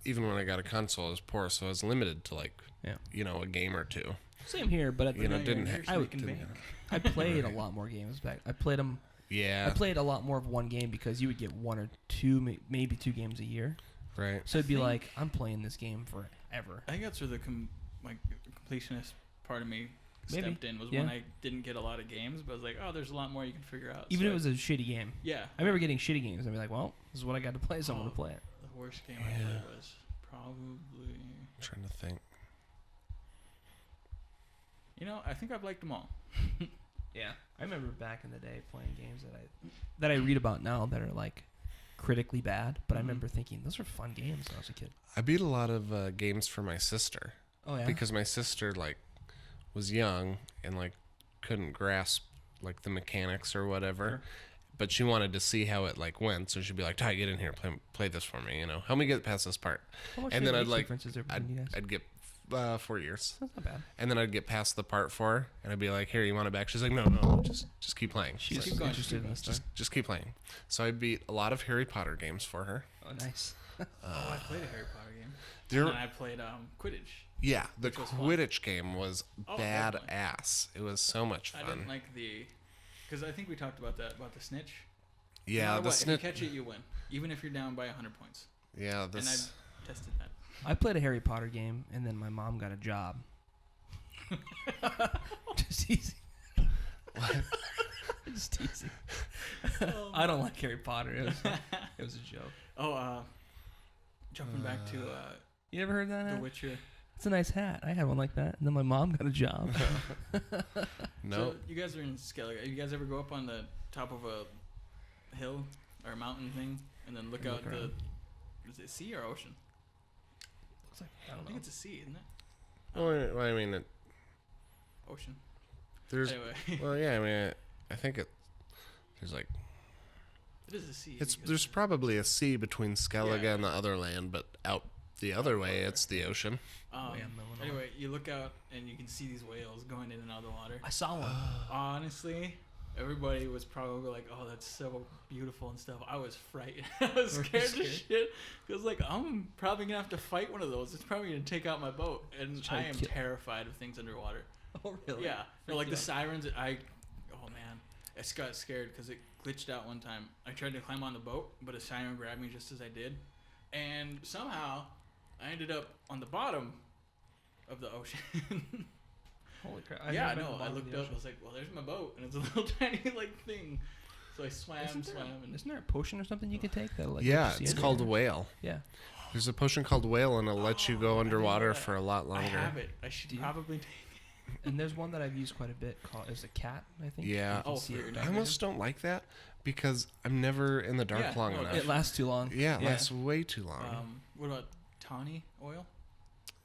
even when I got a console, I was poor, so I was limited to like a game or two. same here, but at the I played a lot more games back. I played them. Yeah. I played a lot more of one game because you would get one or two, maybe 2 games a year. Right. So it'd be like I'm playing this game forever. I think that's where the completionist part of me Maybe. stepped in was when I didn't get a lot of games, but I was like, oh, there's a lot more you can figure out. Even if it was a shitty game. Yeah. I remember getting shitty games. I'd be like, well, this is what I got to play, so I'm going to play it. The worst game I played was probably... I'm trying to think. I think I've liked them all. Yeah. I remember back in the day playing games that I read about now that are like critically bad, but I remember thinking those were fun games when I was a kid. I beat a lot of games for my sister. Oh yeah. Because my sister like was young and like couldn't grasp like the mechanics or whatever. Sure. But she wanted to see how it like went, so she'd be like, "Ty, get in here, play this for me, help me get past this part." How much and then age I'd like, difference is there between you guys? I'd get 4 years, That's not bad. and then I'd get past the part 4, and I'd be like, "Here, you want it back?" She's like, "No, just keep playing." She's keep going, interested in this stuff. Just keep playing. So I beat a lot of Harry Potter games for her. Oh, nice. I played a Harry Potter game. There, And then I played Quidditch. yeah, the which was fun. Quidditch game was definitely. badass. It was so much I fun. didn't like because I think we talked about that, about the snitch. Yeah, No matter the what, snitch. if you catch it, you win, even if you're down by 100 points. Yeah, And this. I've tested that. I played a Harry Potter game, and then my mom got a job. Just teasing. What? Just teasing. I don't like Harry Potter. It was a joke. Oh, jumping back to You never heard that? The Hat? Witcher. It's a nice hat. I had one like that, and then my mom got a job. No. So you guys are in Skellige. You guys ever go up on the top of a hill or a mountain thing and then look out around. is it sea or ocean? Looks like I I don't think know. it's a sea, isn't it? Well, I mean, ocean. There's Anyway. well, yeah. I mean, I think there's like It is a sea. there's probably a sea between Skellige Yeah. and the other land, but out the other way, it's the ocean. Anyway, you look out and you can see these whales going in and out of the water. I saw one. Honestly, everybody was probably like, "Oh, that's so beautiful" and stuff. I was frightened. I was scared to shit because, like, I'm probably gonna have to fight one of those. It's probably gonna take out my boat, and I am terrified of things underwater. Oh, really? Yeah, like the sirens. Oh man, I got scared because it glitched out one time. I tried to climb on the boat, but a siren grabbed me just as I did, and somehow I ended up on the bottom of the ocean. Holy crap! I know. I looked up. I was like, "Well, there's my boat," and it's a little tiny like thing. So I swam. Isn't there a potion or something you can take that'll like? Yeah, it's called whale. Yeah. There's a potion called whale, and it'll let you go underwater for a lot longer. I have it. I should probably take it. And there's one that I've used quite a bit called a cat, I think. Yeah. I almost don't like that because I'm never in the dark long enough. It lasts too long. Yeah, it lasts way too long. What about tawny oil?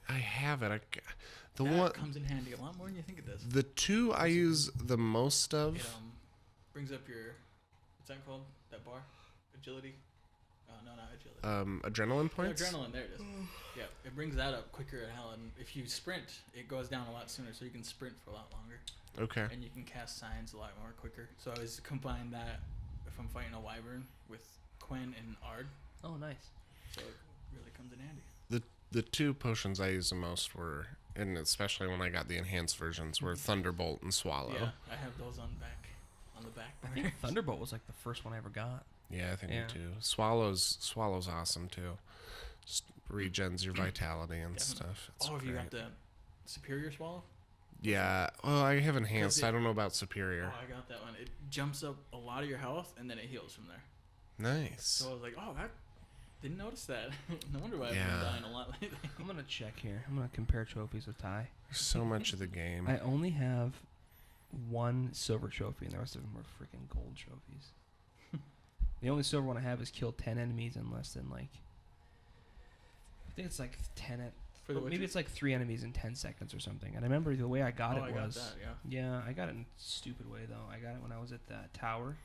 I have it. That comes in handy a lot more than you think it does. The two I use the most of. It brings up your, what's that called? That bar? Agility? No, not agility. Adrenaline points? Adrenaline, there it is. Yeah, it brings that up quicker than hell. And if you sprint, it goes down a lot sooner, so you can sprint for a lot longer. Okay. And you can cast signs a lot more quicker. So I always combine that if I'm fighting a wyvern with Quinn and Ard. Oh, nice. So it really comes in handy. The two potions I used the most were, and especially when I got the enhanced versions, were Thunderbolt and Swallow. Yeah, I have those on the back. I think Thunderbolt was like the first one I ever got. Yeah, I think me too. Swallow's awesome too. Just regens your vitality and stuff. It's have great. you got the Superior Swallow? Yeah. Oh, I have enhanced. I don't know about Superior. Oh, I got that one. It jumps up a lot of your health and then it heals from there. Nice. So I was like, that didn't notice that. No wonder why I've been dying a lot lately. I'm gonna check here. I'm gonna compare trophies with Ty. There's so much of the game. I only have one silver trophy, and the rest of them are freaking gold trophies. The only silver one I have is kill 10 enemies in less than I think it's like 10 maybe it's like 3 enemies in 10 seconds or something. And I remember the way I got it was, got that, yeah, I got it in a stupid way though. I got it when I was at the tower.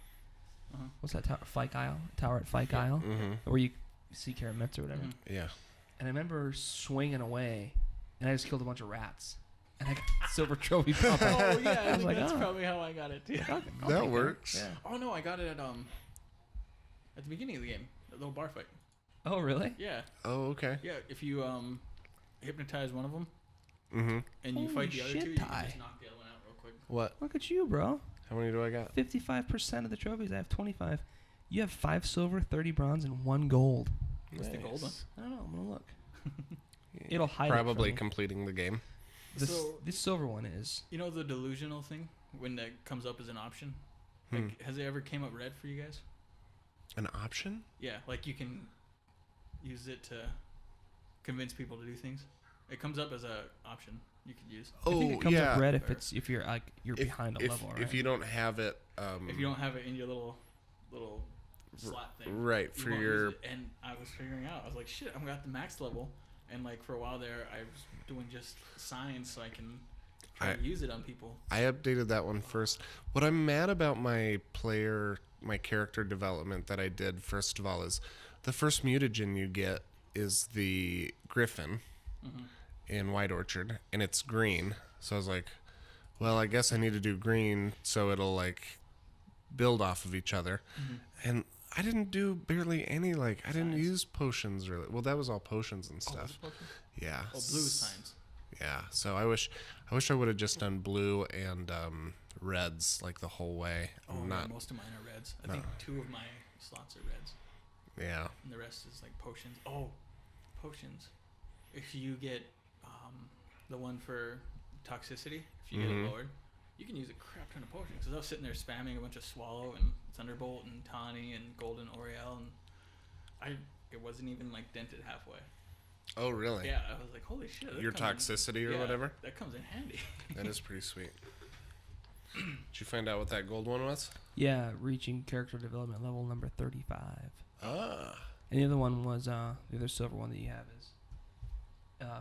Uh-huh. What's that tower? Fike Isle? Tower at Fike Isle, where you see Karamitz or whatever. Mm-hmm. Yeah. And I remember swinging away, and I just killed a bunch of rats. And I got silver trophy pop up. Oh yeah, I think that's probably how I got it too. That works. Yeah. Oh no, I got it at the beginning of the game, a little bar fight. Oh really? Yeah. Oh okay. Yeah, if you hypnotize one of them, and you Holy fight the other two, you shit, can just knock the other one out real quick. What? Look at you, bro. How many do I got? 55% of the trophies. I have 25. You have 5 silver, 30 bronze, and 1 gold. What's the gold one? I don't know. I'm gonna look. It'll hide Probably it from me. completing the game. This silver one is. You know the delusional thing when that comes up as an option. Like, has it ever came up red for you guys? An option? Yeah, like you can use it to convince people to do things. It comes up as a option you could use. I think it comes up red if you're behind a level, right? If you don't have it, if you don't have it in your little slot thing, right? For your and I was figuring out, I was like, shit, I'm at the max level, and like for a while there, I was doing just signs so I can try to use it on people. I updated that one first. What I'm mad about my character development that I did first of all is the first mutagen you get is the Griffin in White Orchard, and it's green. So I was like, well, I guess I need to do green so it'll like build off of each other. And I didn't do barely any I didn't use potions really. Well, that was all potions and stuff. Yeah. Oh, blue signs. Yeah. So I wish I would have just done blue and reds like the whole way. Oh, most of mine are reds. I think 2 of my slots are reds. Yeah. And the rest is like potions. Oh, potions. If you get the one for toxicity, if you get it lowered, you can use a crap ton of potions. Because I was sitting there spamming a bunch of Swallow and Thunderbolt and Tawny and Golden Oriel, and it wasn't even like dented halfway. Oh, really? Yeah, I was like, holy shit. Your toxicity or whatever? That comes in handy. That is pretty sweet. Did you find out what that gold one was? Yeah, reaching character development level number 35. Ah. And the other one was, the other silver one that you have is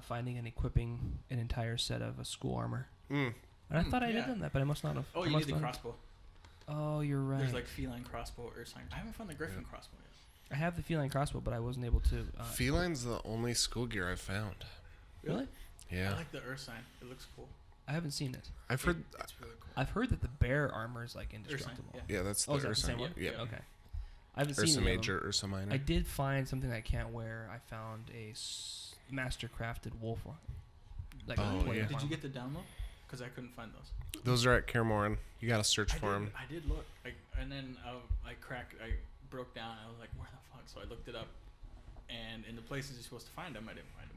finding and equipping an entire set of school armor. And I thought I had done that, but I must not have. Oh, you need the crossbow. Oh, you're right. There's like feline crossbow or something. I haven't found the griffin crossbow yet. I have the feline crossbow, but I wasn't able to. Feline's the only school gear I've found. Really? Yeah. I like the earth sign. It looks cool. I haven't seen it. I've heard. It's really cool. I've heard that the bear armor is like indestructible. Sign, Yeah, that's the is that the Ursa. same one? Yeah. Okay. I haven't Ursa seen Major, Ursa Minor. I did find something I can't wear. I found a master crafted wolf. Like yeah. Did you get the download? Because I couldn't find those. Those are at Cairmoran. You gotta search for them. I did look, and then I broke down. I was like, where the fuck? So I looked it up, and in the places you're supposed to find them, I didn't find them.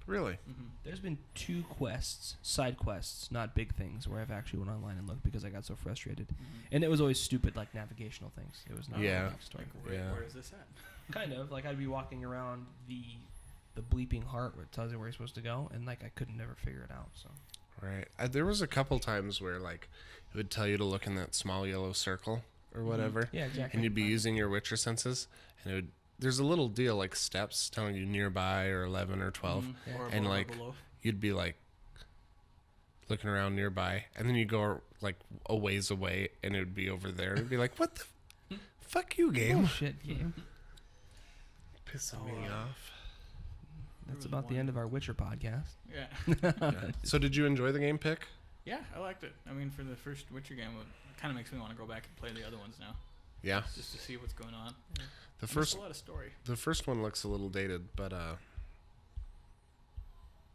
Really? Mm-hmm. There's been 2 quests, side quests, not big things, where I've actually went online and looked because I got so frustrated. Mm-hmm. And it was always stupid, like navigational things. It was not Yeah. like story. Where is this at? Kind of. Like I'd be walking around the bleeping heart where it tells you where you're supposed to go, and like I couldn't never figure it out. So. Right. There was a couple times where like it would tell you to look in that small yellow circle or whatever. Yeah, exactly. And you'd be using your Witcher senses, and there's a little deal like steps telling you nearby or 11 or 12, Yeah. Or and above or like below. you'd be like looking around nearby, and then you go like a ways away, and it would be over there. It'd be like, what the fuck you, game? Bullshit game. Pissing me off. That's about the end of our Witcher podcast. Yeah. Yeah. So did you enjoy the game pick? Yeah, I liked it. I mean, for the first Witcher game, it kind of makes me want to go back and play the other ones now, Yeah. just to see what's going on. The There's first a lot of story. The first one looks a little dated, but the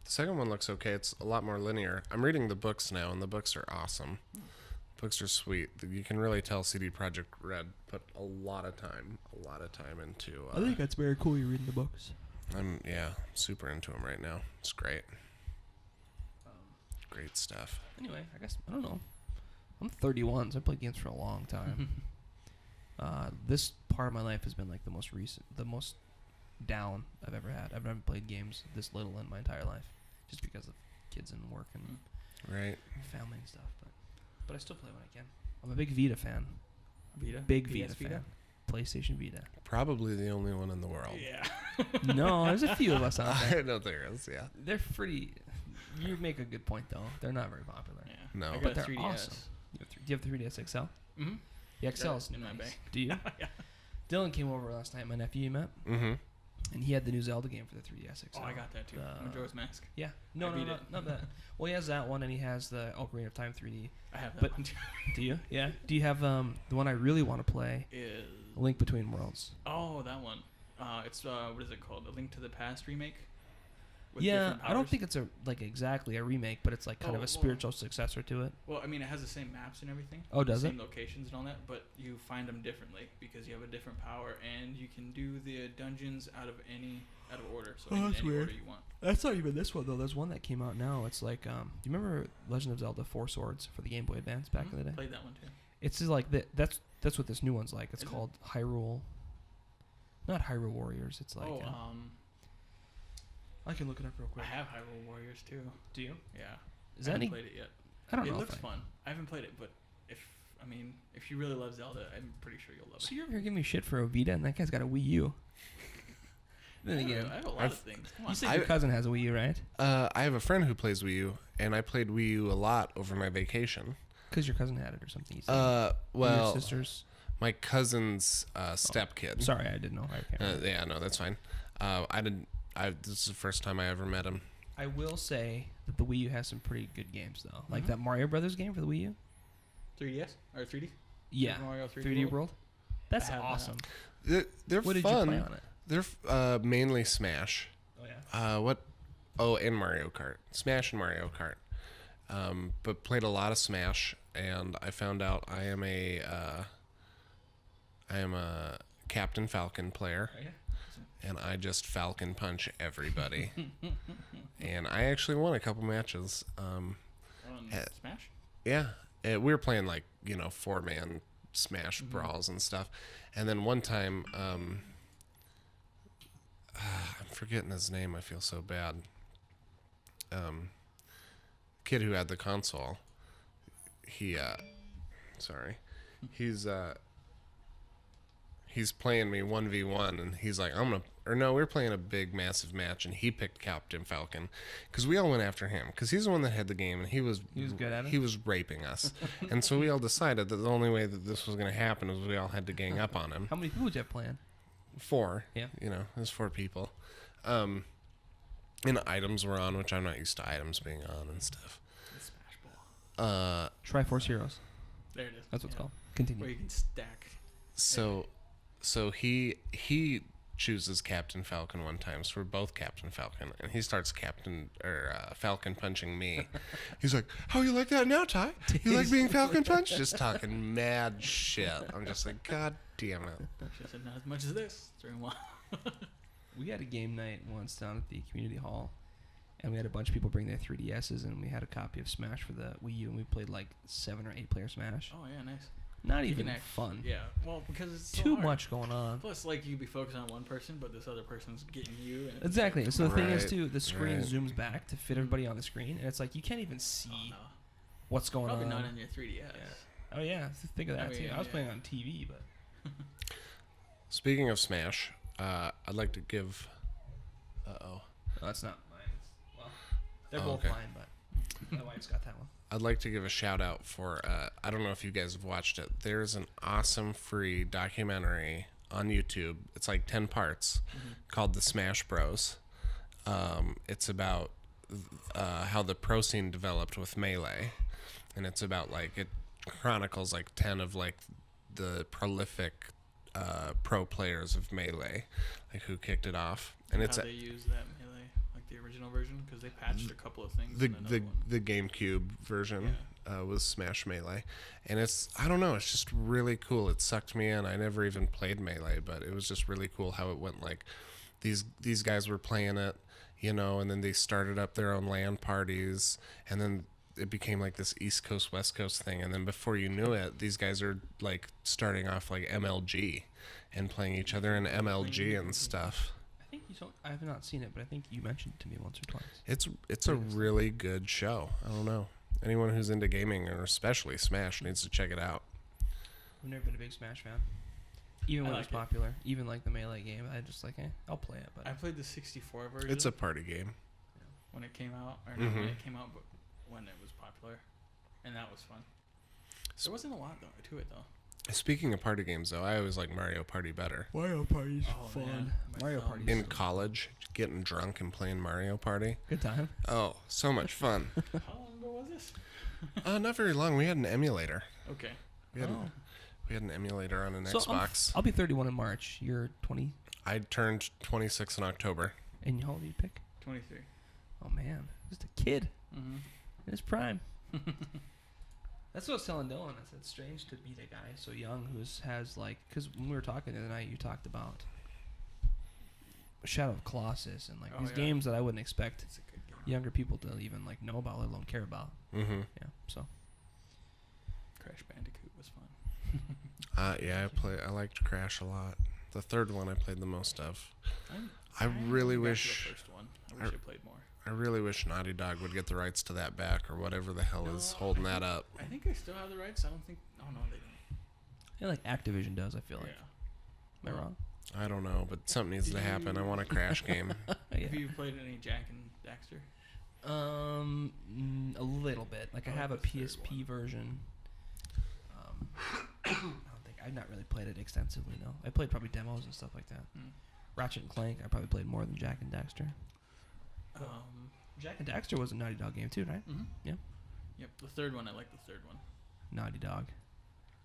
second one looks okay. It's a lot more linear. I'm reading the books now, and the books are awesome. Books are sweet. You can really tell CD Projekt Red put a lot of time into. I think that's very cool. You're reading the books. I'm super into them right now. It's great. Great stuff. Anyway, I guess I don't know. I'm 31, so I played games for a long time. This part of my life has been like the most down I've ever had. I've never played games this little in my entire life, just because of kids and work and Right. family and stuff. But I still play when I can. I'm a big Vita fan. Vita? Big PS Vita fan. PlayStation Vita. Probably the only one in the world. Yeah. No, there's a few of us out there. I know there is. Yeah. They're pretty. You make a good point though. They're not very popular. Yeah. No. I got But a they're 3DS. awesome. Do you have the 3DS XL? Mm-hmm. The XL's in my nice. bag. Do you? Yeah. Dylan came over last night. My nephew you met, Mm-hmm. and he had the new Zelda game for the 3DS XL. Oh, I got that too. Majora's Mask. Yeah. I No, beat it. not that. Well, he has that one, and he has the Ocarina of Time 3D. I have that But- one too. Do you? Yeah. Do you have the one I really want to play? Is A Link Between Worlds. oh, that one. It's what is it called? A Link to the Past remake. With Yeah, different I don't powers? think it's exactly a remake, but it's like kind of Oh, a spiritual successor to it. Well, I mean, it has the same maps and everything. Oh, does same it? locations and all that, but you find them differently because you have a different power, and you can do the dungeons out of order. So in that's any weird. order you want. That's not even this one though. There's one that came out now. It's like, do you remember Legend of Zelda: Four Swords for the Game Boy Advance back in the day? Played that one too. It's just like that's what this new one's like. It's Is it? called Hyrule. Not Hyrule Warriors. It's like I can look it up real I quick. have Hyrule Warriors too. Do you? Yeah. Is I that haven't any? played it yet. I don't know. It if looks I- fun. I haven't played it, but if you really love Zelda, I'm pretty sure you'll love So it. you're over here giving me shit for a Vita, and that guy's got a Wii U. Then again, I have a lot of things. Come on. you said your cousin has a Wii U, right? I have a friend who plays Wii U, and I played Wii U a lot over my vacation. Because your cousin had it or something. You said. Your Well, sisters. my cousin's stepkid. Sorry, I didn't know. I can't remember. Yeah, no, that's fine. This is the first time I ever met him. I will say that the Wii U has some pretty good games though, like Mhm. that Mario Brothers game for the Wii U. 3DS or 3D? Yeah, Super Mario 3D World. That's I have that. awesome. They're What did fun. you play on it? They're mainly Smash. Oh yeah. And Mario Kart. Smash and Mario Kart. But played a lot of Smash, and I found out I am a Captain Falcon player, Oh, yeah. and I just Falcon punch everybody. And I actually won a couple matches. On Uh, Smash? Yeah, we were playing like 4-man Smash brawls and stuff, and then one time, I'm forgetting his name. I feel so bad. Kid who had the console. He's playing me 1v1, and he's like, or no, we were playing a big, massive match, and he picked Captain Falcon because we all went after him because he's the one that had the game, and he was good at it. He was raping us, and so we all decided that the only way that this was going to happen was we all had to gang up on him. How many people did you have playing? 4. Yeah. You know, it was 4 people. And items were on, which I'm not used to items being on and stuff. Smash Ball. Triforce Heroes. There it is. That's what it's called. Continue. Where you can stack. So he chooses Captain Falcon one time, so we're both Captain Falcon, and he starts Falcon punching me. He's like, "How you like that now, Ty? You like being Falcon punched?" Just talking mad shit. I'm just like, God damn it. She said, not as much as this. During one. We had a game night once down at the community hall, and we had a bunch of people bring their 3DSs, and we had a copy of Smash for the Wii U, and we played like 7 or 8 player Smash. Oh yeah, nice. Not even fun. Yeah, well, because it's so too hard. much going on. Plus, like, you could be focused on one person, but this other person's getting you. And Exactly. So the thing is, Right, too, the screen right. zooms back to fit everybody on the screen, and it's like you can't even see what's going Probably on. not in your 3DS. Yeah. Oh yeah, think of that too. I was yeah. playing on TV, but Speaking of Smash, I'd like to give. oh, that's not mine. Well, they're Oh, both okay. mine, but my wife's got that one. I'd like to give a shout out for, I don't know if you guys have watched it. There's an awesome free documentary on YouTube. It's like 10 parts called The Smash Bros. It's about how the pro scene developed with Melee. And it's about, like, it chronicles, like, 10 of, like, the prolific pro players of Melee, like, who kicked it off. And it's how they use that Melee, like the original version, because they patched a couple of things. the GameCube version was Smash Melee, and it's, I don't know, it's just really cool. It sucked me in. I never even played Melee, but it was just really cool how it went. Like these guys were playing it, you know, and then they started up their own LAN parties, and then it became like this East Coast West Coast thing, and then before you knew it, these guys are like starting off like MLG and playing each other in MLG and stuff. I think you don't. I have not seen it, but I think you mentioned it to me once or twice. It's a really good show. I don't know. Anyone who's into gaming, or especially Smash, needs to check it out. I've never been a big Smash fan. Even when it was popular, even like the Melee game, I just like, I'll play it. But I played the 64 version. It's a party game. When it came out, or not when it came out, but when it was popular, and that was fun. There wasn't a lot to it though. Speaking of party games, though, I always like Mario Party better. Mario Party's fun. Man. Mario Party In college, getting drunk and playing Mario Party. good time. Oh, so much fun. How long ago was this? Not very long. We had an emulator. Okay. We had an emulator on an So Xbox. I'll be 31 in March. You're 20, I turned 26 in October. and how old do you pick? 23. Oh man, just a kid Mm-hmm. in his prime. That's what I was telling Dylan. I said, it's strange to meet a guy so young has like, because when we were talking the other night, you talked about Shadow of Colossus and like these games that I wouldn't expect It's a good game. younger people to even like know about, let alone care about. Mm-hmm. Yeah, so Crash Bandicoot was fun. Yeah, I liked Crash a lot. The third one I played the most of. I haven't really got to the wish first one. I wish I played more. I really wish Naughty Dog would get the rights to that back, or whatever the hell is holding that up. I think they still have the rights. I don't think. Oh no, they don't. I feel like Activision does. I feel like. Yeah. Am I wrong? I don't know, but something needs to happen. I want a Crash game. Yeah. Have you played any Jack and Daxter? A little bit. Like I have a the third PSP version. I don't think I've not really played it extensively. No, I played probably demos and stuff like that. Ratchet and Clank, I probably played more than Jack and Daxter. Jack and Daxter was a Naughty Dog game too, right? Mm-hmm. Yeah. Yep. The third one, I like the third one. Naughty Dog.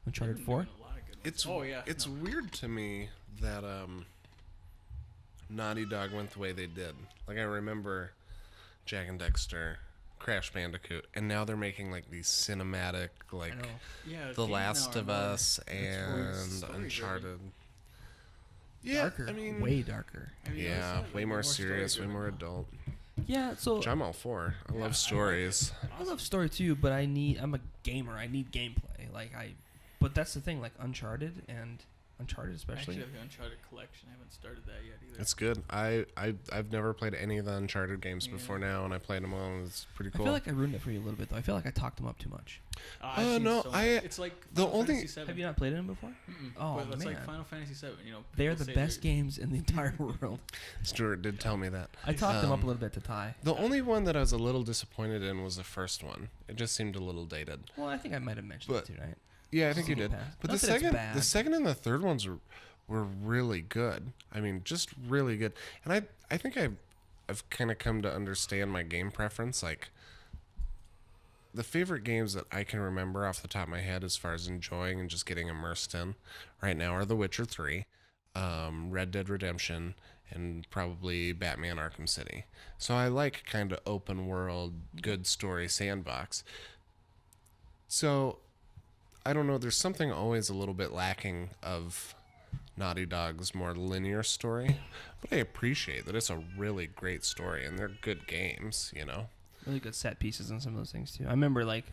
Uncharted They've 4. been doing a lot of good ones. It's weird to me that Naughty Dog went the way they did. Like I remember Jack and Dexter, Crash Bandicoot, and now they're making like these cinematic, like I know. Yeah, The games Last now are of more- Us and story-driven. Uncharted. Yeah, Darker. I mean, way darker. Have you yeah, noticed that? way Like, more serious, way story-driven more now. adult. Yeah, so Which I'm all for. I Yeah, love like stories. it. I love story too, but I'm a gamer. I need gameplay. But that's the thing. Like Uncharted and Uncharted especially. I actually have the Uncharted collection. I haven't started that yet either. It's good. I've never played any of the Uncharted games before now, and I played them all, and it's pretty cool. I feel like I ruined it for you a little bit, though. I feel like I talked them up too much. No, it's like the Final only Fantasy VII. Have you not played them before? Oh, man. It's like Final Fantasy VII. You know, They're the best games in the entire world. Stuart did tell me that. I talked them up a little bit to Ty. The only one that I was a little disappointed in was the first one. It just seemed a little dated. Well, I think I might have mentioned it too, right? Yeah, I think you did. But Not the second and the third ones were really good. I mean, just really good. And I think I've kind of come to understand my game preference. Like, the favorite games that I can remember off the top of my head as far as enjoying and just getting immersed in right now are The Witcher 3, Red Dead Redemption, and probably Batman Arkham City. So I like kind of open world, good story sandbox. So I don't know, there's something always a little bit lacking of Naughty Dog's more linear story, but I appreciate that it's a really great story and they're good games, you know. Really good set pieces and some of those things too. I remember like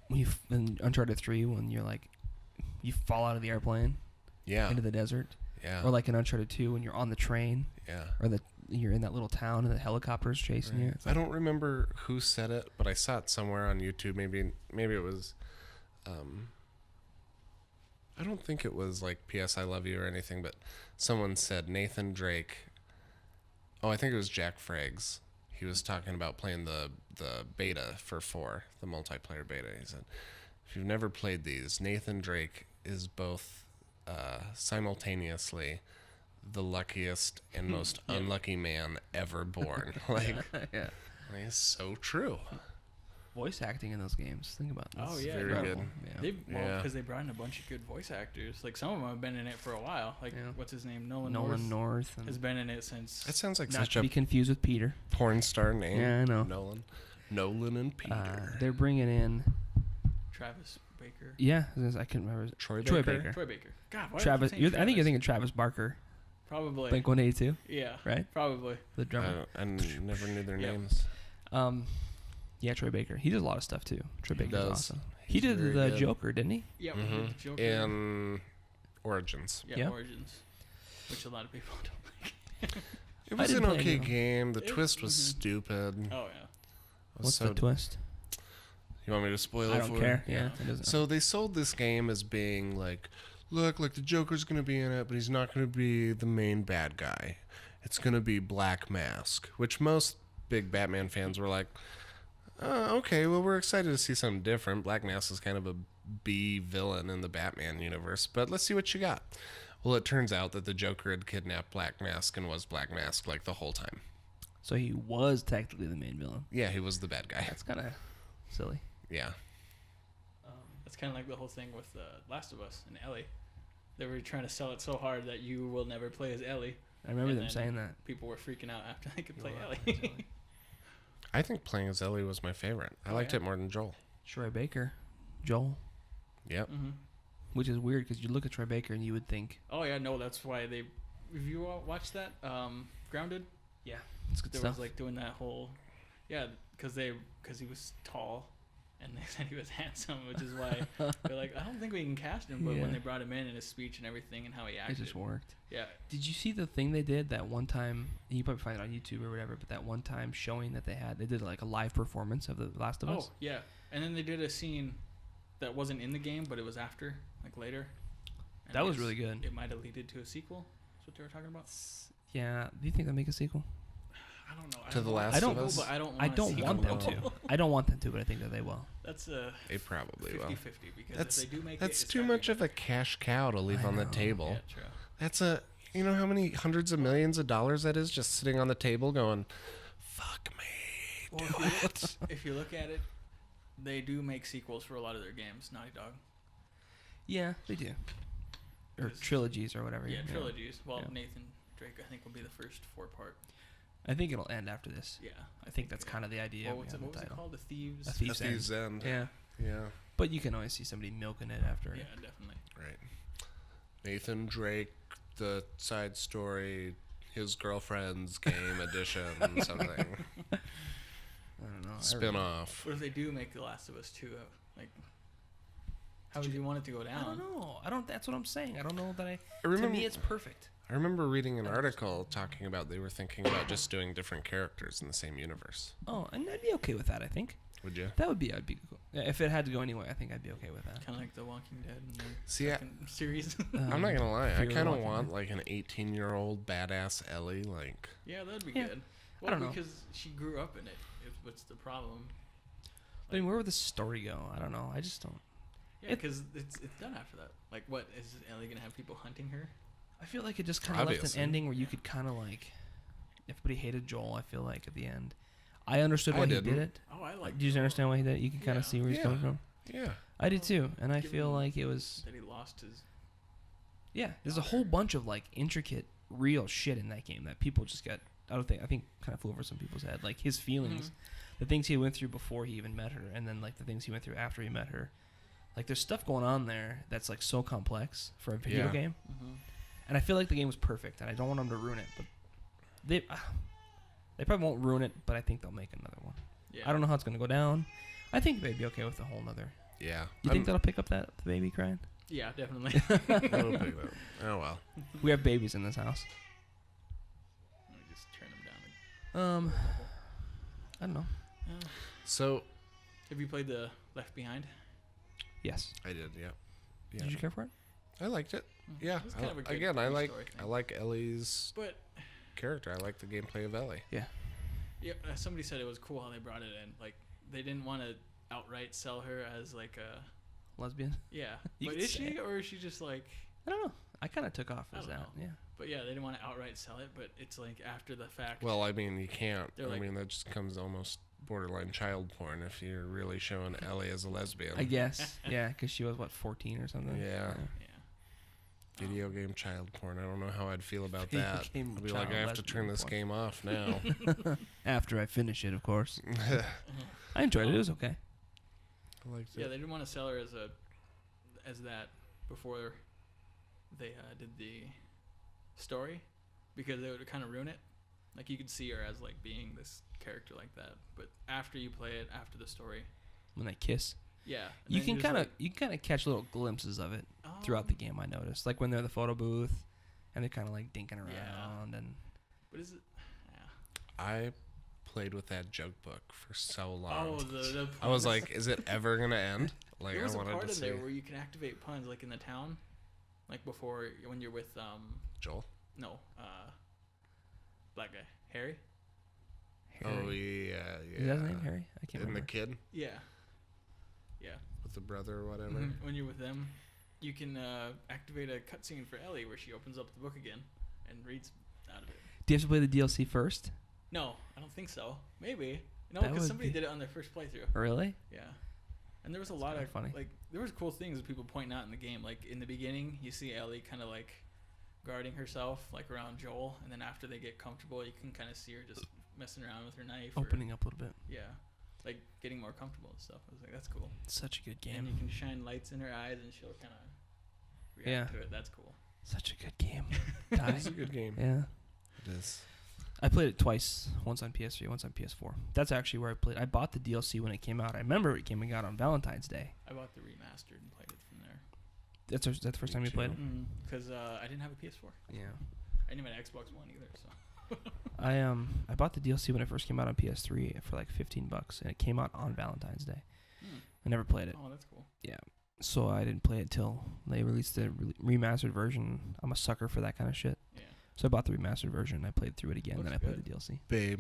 in Uncharted 3 when you're like you fall out of the airplane into the desert. Yeah. Or like in Uncharted 2 when you're on the train. Yeah. Or you're in that little town and the helicopter's chasing you. I don't remember who said it, but I saw it somewhere on YouTube. Maybe it was I don't think it was like P.S. I Love You or anything, but someone said Nathan Drake. Oh, I think it was Jack Frakes. He was talking about playing the beta for 4, the multiplayer beta. He said, if you've never played these, Nathan Drake is both simultaneously the luckiest and most unlucky man ever born. Like, it's so true. Voice acting in those games. Think about this. Oh, yeah. Very good. Yeah. Because they brought in a bunch of good voice actors. Like, some of them have been in it for a while. Like, what's his name? Nolan North has been in it since... That sounds like not such to a be confused with Peter. Porn star name. Yeah, I know. Nolan and Peter. They're bringing in... Travis Baker. Yeah, I couldn't remember. Troy Baker. God, why Travis. I think you're thinking Travis Barker. Probably. Blink 182. Yeah. Right? Probably. The drummer. I never knew their names. Yeah, Troy Baker. He does a lot of stuff too. Troy Baker's awesome. He He's did the good. Joker, didn't he? Yeah, we did the Joker. And Origins. Yeah, Origins. Which a lot of people don't like. It was an okay game. The twist was stupid. Oh, yeah. What's the twist? You want me to spoil it for you? I don't care. Yeah. It doesn't. So they sold this game as being like, look, like the Joker's going to be in it, but he's not going to be the main bad guy. It's going to be Black Mask, which most big Batman fans were like, okay, well, we're excited to see something different. Black Mask is kind of a B villain in the Batman universe, but let's see what you got. Well, it turns out that the Joker had kidnapped Black Mask and was Black Mask like the whole time. So he was technically the main villain. Yeah, he was the bad guy. That's kind of silly. Yeah. That's kind of like the whole thing with Last of Us and Ellie. They were trying to sell it so hard that you will never play as Ellie. I remember them saying that. People were freaking out after they could play Ellie. I think playing as Ellie was my favorite. I liked it more than Joel. Troy Baker. Joel. Yep. Mm-hmm. Which is weird because you look at Troy Baker and you would think... Oh, yeah, no, that's why they... Have you watched that? Grounded? Yeah. It's good stuff. They was like doing that whole... Yeah, because he was tall and they said he was handsome, which is why they're like, I don't think we can cast him. But when they brought him in and his speech and everything and how he acted... It just worked. Yeah. Did you see the thing they did that one time? You probably find it on YouTube or whatever, but that one time showing that they did like a live performance of The Last of Us. Oh, yeah. And then they did a scene that wasn't in the game, but it was after, like later. And that was really good. It might have led to a sequel. That's what they were talking about. Yeah. Do you think they'll make a sequel? I don't know. To The Last of Us? I don't want them to. I don't want them to, but I think that they will. That's they probably 50-50 will. Because if they do make that's too much of a cash cow to leave on the table. Yeah, true. That's you know how many hundreds of millions of dollars that is just sitting on the table going, fuck me, do it. If you look at it, they do make sequels for a lot of their games, Naughty Dog. Yeah, they do. Or trilogies or whatever. Yeah, trilogies. Well, Nathan Drake, I think, will be the first 4-part. I think it'll end after this. Yeah. I think that's kind of the idea. What was it called? A Thief's End. Yeah. Yeah. But you can always see somebody milking it after. Yeah, definitely. Right. Nathan Drake, the side story, his girlfriend's game edition, something. I don't know. Spin-off. What if they do make The Last of Us 2? How would you want it to go down? I don't know. That's what I'm saying. I don't know that remember, to me, it's perfect. I remember reading an article talking about they were thinking about just doing different characters in the same universe. Oh, and I'd be okay with that, I think. Would you? I'd be cool. Yeah, if it had to go anyway, I think I'd be okay with that. Kind of like The Walking Dead in the second series. I'm not gonna lie. I kind of want Dead. like an 18-year-old badass Ellie. Like. Yeah, that'd be good. Well, I don't know. Because she grew up in it. What's the problem? I mean, where would the story go? I don't know. I just don't. Yeah, because it's done after that. Like, what is Ellie gonna have people hunting her? I feel like it just kind of left an ending where you could kind of like. Everybody hated Joel. I feel like at the end, I understood why he did it. Oh, I like. Do you understand why he did it? You can kind of see where he's coming from. Yeah. I did too, and I feel like it was. That he lost his. Yeah, there's a whole bunch of like intricate, real shit in that game that people just got. I think kind of flew over some people's head. Like his feelings, the things he went through before he even met her, and then like the things he went through after he met her. Like there's stuff going on there that's like so complex for a video game, and I feel like the game was perfect, and I don't want them to ruin it, but they probably won't ruin it, but I think they'll make another one. Yeah. I don't know how it's gonna go down. I think they'd be okay with a whole nother. Yeah. You think that'll pick up the baby crying? Yeah, definitely. That'll pick it up. Oh well. We have babies in this house. Let me just turn them down. I don't know. So, have you played the Left Behind? Yes, I did. Yeah. Did you care for it? I liked it. Yeah. I like Ellie's character. I like the gameplay of Ellie. Yeah. Yeah. Somebody said it was cool how they brought it in. Like they didn't want to outright sell her as like a lesbian. Yeah. But is she, or is she just like? I don't know. I kind of took off as that. Yeah. But yeah, they didn't want to outright sell it. But it's like after the fact. Well, I mean, you can't. I mean, that just comes almost borderline child porn if you're really showing Ellie as a lesbian. I guess. Yeah, because she was 14 or something. Yeah. Video game child porn. I don't know how I'd feel about that. I'd be like, I have to turn this game off now. After I finish it, of course. I enjoyed it. It was okay. I liked it. Yeah, they didn't want to sell her as that before they did the story, because they would kind of ruin it. Like you could see her as like being this character like that, but after you play it, after the story, when they kiss. Yeah, you can kind of catch little glimpses of it throughout the game. I noticed, like when they're in the photo booth, and they're kind of like dinking around and. What is it? Yeah. I played with that joke book for so long. Oh, the I was like, is it ever gonna end? Like there was I wanted a part to in see. there where you can activate puns, like in the town, like before when you're with Joel. No, black guy, Harry. Oh yeah. Is that his name, Harry? I can't remember. And the kid. Yeah. With the brother or whatever. Mm-hmm. When you're with them, you can activate a cutscene for Ellie where she opens up the book again and reads out of it. Do you have to play the DLC first? No, I don't think so. Maybe. No, because somebody did it on their first playthrough. Really? Yeah. And there was a lot of funny. Like there was cool things that people pointing out in the game. Like in the beginning, you see Ellie kind of like guarding herself, like around Joel, and then after they get comfortable, you can kind of see her just messing around with her knife, opening up a little bit. Yeah. Like getting more comfortable and stuff. I was like, that's cool. Such a good game. And you can shine lights in her eyes, and she'll kind of react to it. That's cool. Such a good game. It's a good game. Yeah. It is. I played it twice. Once on PS3, once on PS4. That's actually where I played. I bought the DLC when it came out. I remember it came out on Valentine's Day. I bought the remastered and played it from there. That's the first time you played it? Because I didn't have a PS4. Yeah. I didn't have an Xbox One either, so. I bought the DLC when it first came out on PS3 for like $15, and it came out on Valentine's Day. I never played it. Oh, that's cool. Yeah, so I didn't play it till they released the remastered version. I'm a sucker for that kind of shit. Yeah. So I bought the remastered version, and I played through it again, and then I played the DLC. Babe,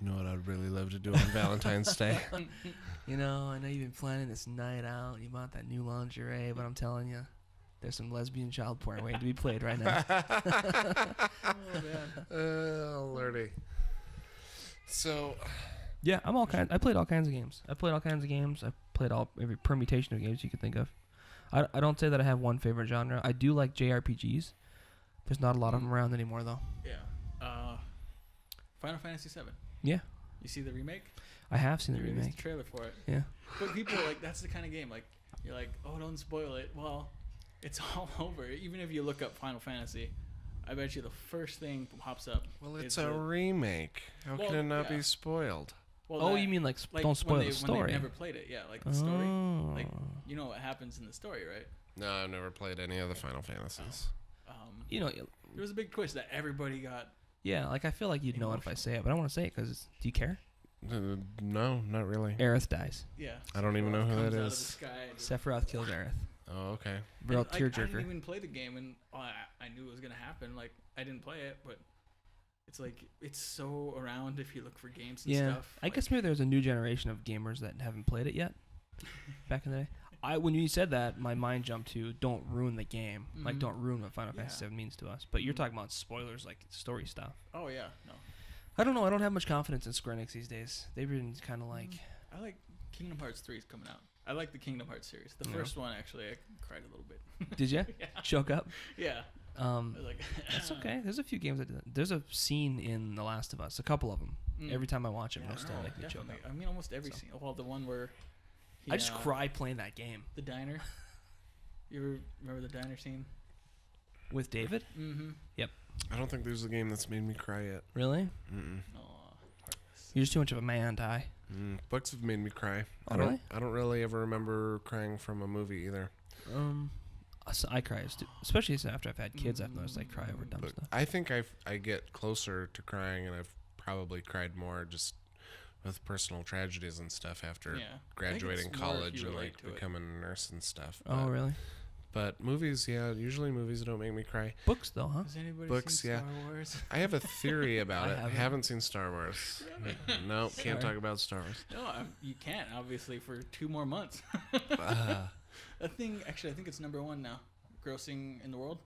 you know what I'd really love to do on Valentine's Day? You know, I know you've been planning this night out. You bought that new lingerie, but I'm telling you, there's some lesbian child porn waiting to be played right now. Oh, man. Oh, lordy. So, yeah, I played all kinds of games. I played every permutation of games you could think of. I don't say that I have one favorite genre. I do like JRPGs. There's not a lot of them around anymore, though. Yeah. Final Fantasy VII. Yeah. You see the remake? I have seen the released remake. The trailer for it. Yeah. But people like that's the kind of game like you're like, oh, don't spoil it. Well, it's all over. Even if you look up Final Fantasy, I bet you the first thing pops up. Well, it's a remake. How can it not be spoiled? Well, you mean like don't spoil the story? When they've never played it, yeah, like the story. Like, you know what happens in the story, right? No, I've never played any of the Final Fantasies. You know, there was a big twist that everybody got. Yeah, like I feel like you'd know it if I say it, but I don't want to say it because do you care? No, not really. Aerith dies. Yeah. I don't even know who that is. Sephiroth kills Aerith. Oh, okay. Real tearjerker. I didn't even play the game, and I knew it was gonna happen. Like, I didn't play it, but it's like it's so around if you look for games and stuff. I guess maybe there's a new generation of gamers that haven't played it yet. Back in the day, when you said that, my mind jumped to don't ruin the game. Like, don't ruin what Final Fantasy VII means to us. But you're talking about spoilers, like story stuff. Oh yeah, no. I don't know. I don't have much confidence in Square Enix these days. They've been kind of like. I like Kingdom Hearts 3 is coming out. I like the Kingdom Hearts series. The first one, actually, I cried a little bit. Did you? Yeah. Choke up? Yeah. That's okay. There's a few games that do that. There's a scene in The Last of Us, a couple of them. Every time I watch it, most make me choke up. I mean, almost every scene. Well, the one where I just cry playing that game. The diner. You remember the diner scene? With David? Mm-hmm. Yep. I don't think there's a game that's made me cry yet. Really? Mm-mm. You're just too much of a man, Ty. Books have made me cry. Oh, really? I don't really ever remember crying from a movie either. So I cry, especially after I've had kids. I've noticed I cry over dumb stuff. I think I get closer to crying, and I've probably cried more just with personal tragedies and stuff after graduating college and like becoming a nurse and stuff. Oh, really? But movies, usually movies don't make me cry. Books, though, huh? Has anybody Books, seen Star Wars? I have a theory about it. I haven't seen Star Wars. No, can't talk about Star Wars. No, you can't, obviously, for 2 more months. I think it's #1 now, grossing in the world.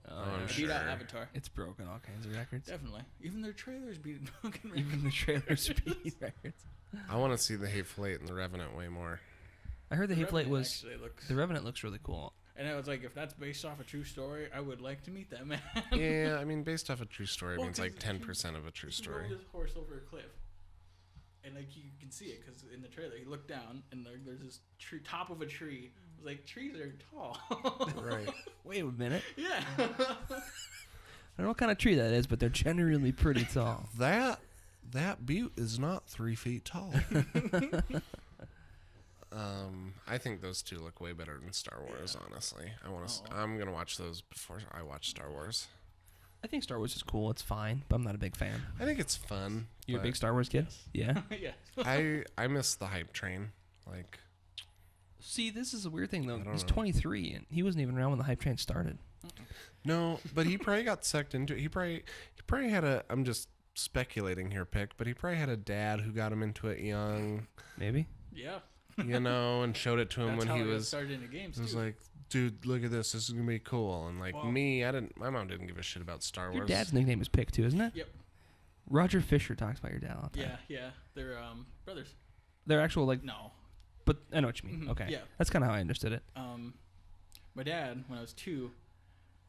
Sure. Beat out Avatar. It's broken all kinds of records. Definitely. Even their trailers beat broken records. Even the trailers beat records. I want to see the Hateful Eight and the Revenant way more. I heard the Hateful Eight was... The Revenant looks really cool. And I was like, if that's based off a true story, I would like to meet that man. Yeah, I mean, based off a true story means like 10% of a true story. He rode his horse over a cliff. And like you can see it because in the trailer, you look down and there's this tree, top of a tree. It was like, trees are tall. Right. Wait a minute. Yeah. I don't know what kind of tree that is, but they're generally pretty tall. That butte is not 3 feet tall. I think those two look way better than Star Wars. Honestly, I'm gonna watch those before I watch Star Wars. I think Star Wars is cool. It's fine, but I'm not a big fan. I think it's fun. You're a big Star Wars kid? Yes. Yeah. Yeah. I miss the hype train. Like, see, this is a weird thing though. He's 23 and he wasn't even around when the hype train started. No, but he probably got sucked into it. He probably had a. I'm just speculating here, but he probably had a dad who got him into it young. Maybe. Yeah. And showed it to him when he was started into games. He was like, dude, look at this. This is gonna be cool. And like my mom didn't give a shit about Star Wars. Your dad's nickname is Pick too, isn't it? Yep. Roger Fisher talks about your dad all the time. Yeah. They're brothers. They're actual like. No. But I know what you mean. Mm-hmm. Okay. Yeah. That's kind of how I understood it. My dad, when I was 2,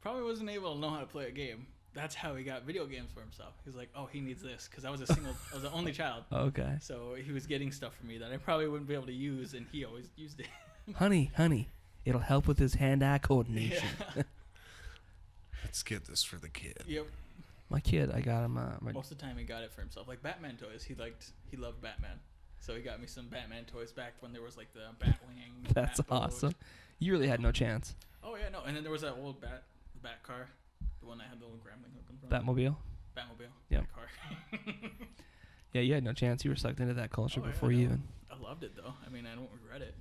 probably wasn't able to know how to play a game. That's how he got video games for himself. He's like, oh, he needs this because I was the only child. Okay. So he was getting stuff for me that I probably wouldn't be able to use, and he always used it. honey, it'll help with his hand-eye coordination. Yeah. Let's get this for the kid. Yep. My kid, I got him. Most of the time, he got it for himself. Like Batman toys, he loved Batman, so he got me some Batman toys back when there was like the Batwing. That's awesome. You really had no chance. Oh yeah, no. And then there was that old bat car. The one that had the little grambling hook in front. Batmobile? Batmobile. Yeah. Car. Yeah, you had no chance. You were sucked into that culture before you even. I loved it, though. I mean, I don't regret it.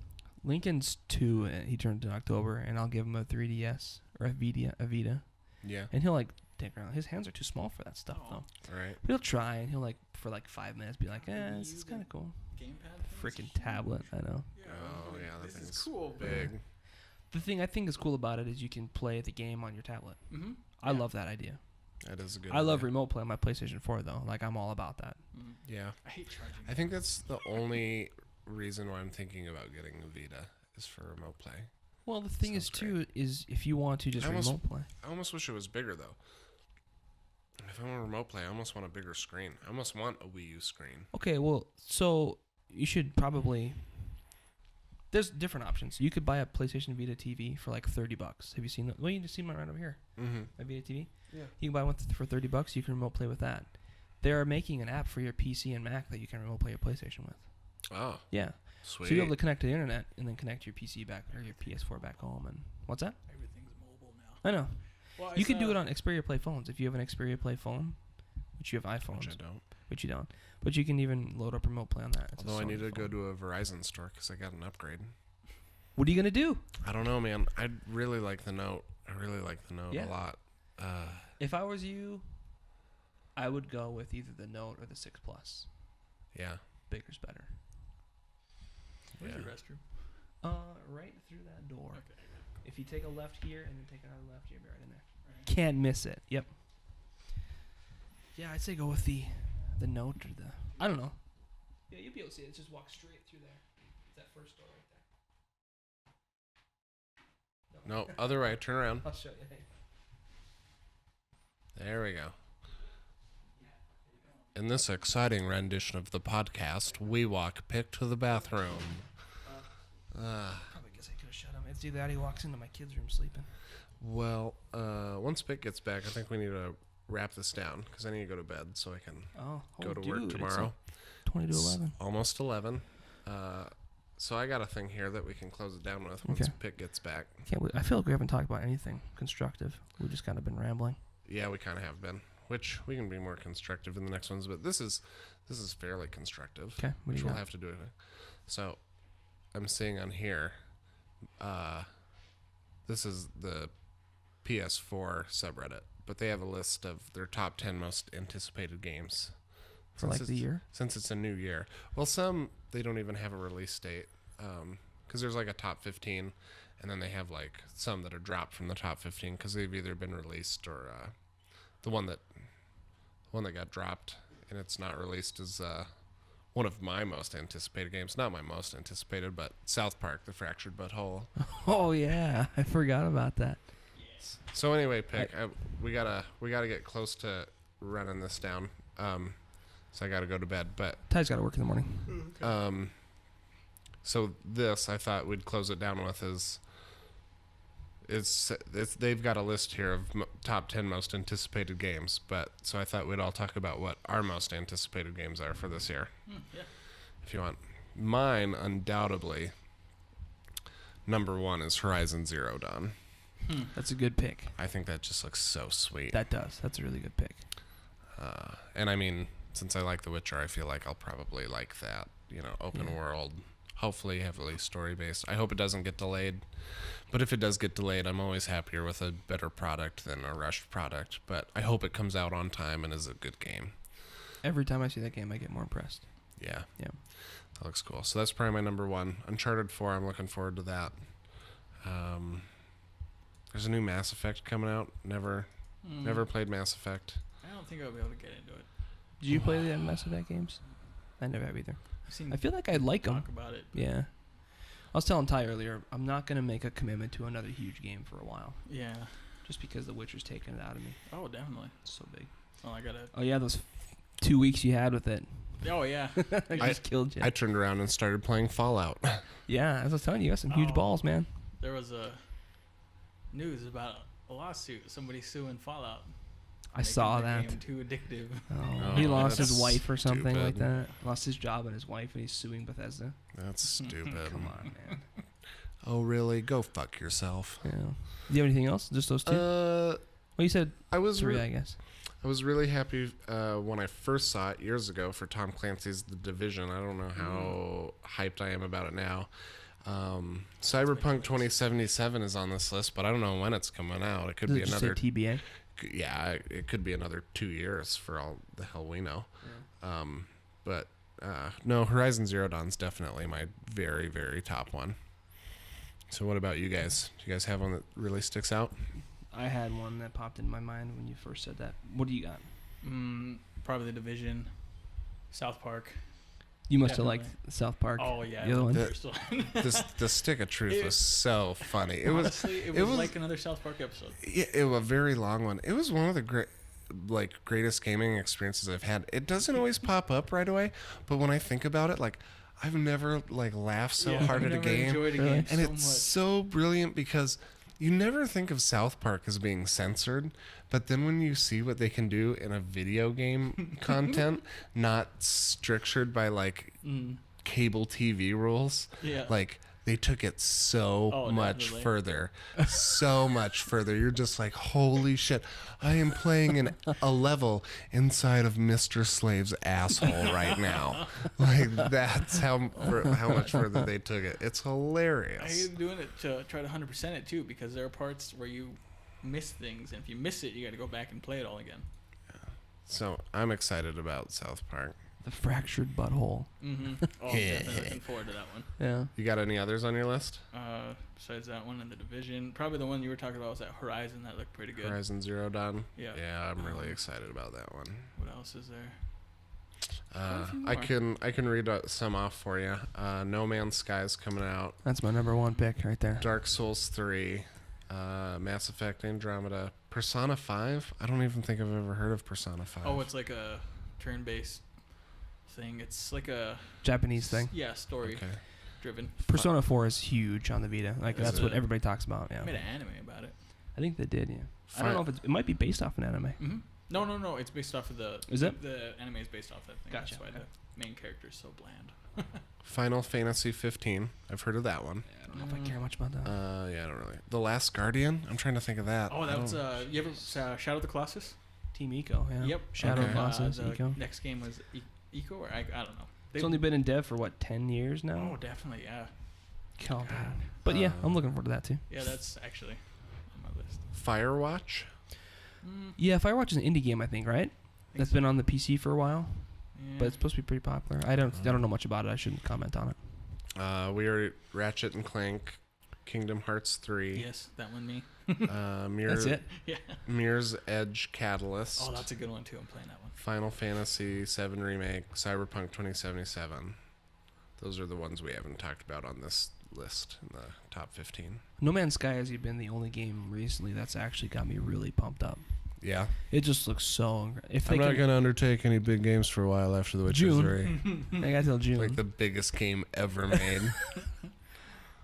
Lincoln's 2, and he turned in October, and I'll give him a 3DS or a Vita. Yeah. And he'll, like, take around. His hands are too small for that stuff, though. Right. But he'll try, and he'll, like, for, like, 5 minutes be like, this is kind of cool. Gamepad? Freaking tablet, I know. Yeah, that thing's thing's cool, big. The thing I think is cool about it is you can play the game on your tablet. Mm-hmm. I love that idea. That is a good I love remote play on my PlayStation 4, though. Like, I'm all about that. Mm. Yeah. I hate charging. I think that's the only reason why I'm thinking about getting a Vita is for remote play. Well, the thing is, too, is if you want to just remote play. I almost wish it was bigger, though. If I want to remote play, I almost want a bigger screen. I almost want a Wii U screen. Okay, well, so you should probably... There's different options. You could buy a PlayStation Vita TV for like $30. Have you seen that? Well, you just see mine right over here. Mm-hmm. My Vita TV. Yeah. You can buy one for $30. You can remote play with that. They're making an app for your PC and Mac that you can remote play your PlayStation with. Oh. Yeah. Sweet. So you'll be able to connect to the internet and then connect your PC back or your PS4 back home. And what's that? Everything's mobile now. I know. Well, You can do it on Xperia Play phones if you have an Xperia Play phone, which you have iPhones. Which I don't. Which you don't. But you can even load up Remote Play on that. Although I need to go to a Verizon store because I got an upgrade. What are you going to do? I don't know, man. I really like the Note. I really like the Note a lot. If I was you, I would go with either the Note or the 6 Plus. Yeah. Bigger's better. Where's your restroom? Right through that door. Okay. If you take a left here and then take another left, you'll be right in there. Right. Can't miss it. Yep. Yeah, I'd say go with the Note or the... I don't know. Yeah, you'll be able to see it. Just walk straight through there. It's that first door right there. No, other way. Turn around. I'll show you. There we go. In this exciting rendition of the podcast, we walk Pick to the bathroom. Probably guess I could have shut him. It's either that or he walks into my kid's room sleeping. Well, once Pick gets back, I think we need to wrap this down because I need to go to bed so I can go to work tomorrow. 20 to 11. Almost 11. So I got a thing here that we can close it down with once Pick gets back. I feel like we haven't talked about anything constructive. We've just kind of been rambling. Yeah, we kind of have been. Which we can be more constructive in the next ones, but this is fairly constructive. Okay, which we'll have to do. So, I'm seeing on here, this is the PS4 subreddit, but they have a list of their top 10 most anticipated games for like the year. Since it's a new year. Well, some they don't even have a release date, because there's like a top 15, and then they have like some that are dropped from the top 15 because they've either been released or the one that got dropped and it's not released is one of my most anticipated games. Not my most anticipated, but South Park: The Fractured But Whole. Oh yeah, I forgot about that. Yes. So anyway, Pick, we gotta get close to running this down. So I gotta go to bed. But Ty's gotta work in the morning. So this I thought we'd close it down with is. They've got a list here of top 10 most anticipated games, but so I thought we'd all talk about what our most anticipated games are for this year. Yeah. If you want. Mine, undoubtedly, number 1 is Horizon Zero Dawn. That's a good pick. I think that just looks so sweet. That does. That's a really good pick. And I mean, since I like The Witcher, I feel like I'll probably like that. Open world, hopefully heavily story-based. I hope it doesn't get delayed. But if it does get delayed, I'm always happier with a better product than a rushed product. But I hope it comes out on time and is a good game. Every time I see that game, I get more impressed. Yeah. Yeah. That looks cool. So that's probably my number 1. Uncharted 4, I'm looking forward to that. There's a new Mass Effect coming out. Never played Mass Effect. I don't think I'll be able to get into it. Did you play the Mass Effect games? I never have either. I feel like I'd like them. Talk about it. Yeah. I was telling Ty earlier, I'm not going to make a commitment to another huge game for a while. Yeah. Just because The Witcher's taken it out of me. Oh, definitely. It's so big. Oh, I gotta. Oh, yeah, those 2 weeks you had with it. Oh, yeah. I just killed you. I turned around and started playing Fallout. Yeah, as I was telling you, got some huge balls, man. There was a news about a lawsuit. Somebody suing Fallout. I saw that. Game too addictive. Oh, he lost his wife or something stupid. like that. Lost his job and his wife, and he's suing Bethesda. That's stupid. Come on, man. Oh, really? Go fuck yourself. Yeah. Do you have anything else? Just those two? Well, you said I was 3, I guess. I was really happy when I first saw it years ago for Tom Clancy's The Division. I don't know how hyped I am about it now. Cyberpunk 2077 is on this list, but I don't know when it's coming out. It could be another TBA. Yeah, it could be another 2 years for all the hell we know. Yeah. But no, Horizon Zero Dawn's definitely my very, very top one. So what about you guys? Do you guys have one that really sticks out? I had one that popped in my mind when you first said that. What do you got? Probably The Division, South Park. You must have liked South Park. Oh yeah, the other one. The Stick of Truth was so funny. It honestly, it was like another South Park episode. Yeah, it was a very long one. It was one of the greatest gaming experiences I've had. It doesn't always pop up right away, but when I think about it, like I've never laughed so hard at a game, and so it's much. So brilliant because you never think of South Park as being censored, but then when you see what they can do in a video game content, not structured by cable TV rules. Yeah. Like, they took it so much further. So much further. You're just like, holy shit. I am playing a level inside of Mr. Slave's asshole right now. Like, that's how much further they took it. It's hilarious. I hate doing it to try to 100% it, too, because there are parts where you miss things, and if you miss it, you got to go back and play it all again. Yeah. So, I'm excited about South Park. The fractured butthole. Mm-hmm. Oh, I'm definitely looking forward to that one. Yeah. You got any others on your list? Besides that one and The Division, probably the one you were talking about was that Horizon. That looked pretty good. Horizon Zero Dawn. Yeah. Yeah, I'm really excited about that one. What else is there? I can read some off for you. No Man's Sky is coming out. That's my number one pick right there. Dark Souls 3, Mass Effect Andromeda, Persona 5. I don't even think I've ever heard of Persona 5. Oh, it's like a turn-based thing. It's like a Japanese thing. Yeah, story driven. Persona 4 is huge on the Vita. Like that's what everybody talks about. Yeah. Made an anime about it. I think they did. Yeah. I don't know if it might be based off an anime. Mm-hmm. No. It's based off of the. Is it? The anime is based off that thing. Gotcha. That's why the main character is so bland. Final Fantasy 15. I've heard of that one. Yeah, I don't know if I care much about that. Yeah, I don't really. The Last Guardian. I'm trying to think of that. Oh, that was you ever Shadow of the Colossus? Team Eco. Yeah. Yep. Shadow of the Colossus. The Eco. next game was Eco, or I don't know. It's only been in dev for what 10 years now. Oh, definitely, yeah. God. But yeah, I'm looking forward to that too. Yeah, that's actually on my list. Firewatch. Yeah, Firewatch is an indie game, I think, right? That's been on the PC for a while, but it's supposed to be pretty popular. I don't know much about it. I shouldn't comment on it. We are Ratchet and Clank, Kingdom Hearts 3. Yes, that one me. That's it. Yeah. Mirror's Edge Catalyst. Oh, that's a good one too. I'm playing that one. Final Fantasy 7 Remake, Cyberpunk 2077. Those are the ones we haven't talked about on this list in the top 15. No Man's Sky has been the only game recently that's actually got me really pumped up. Yeah. It just looks so. If I'm not going to undertake any big games for a while after The Witcher 3. I got till June. Like the biggest game ever made.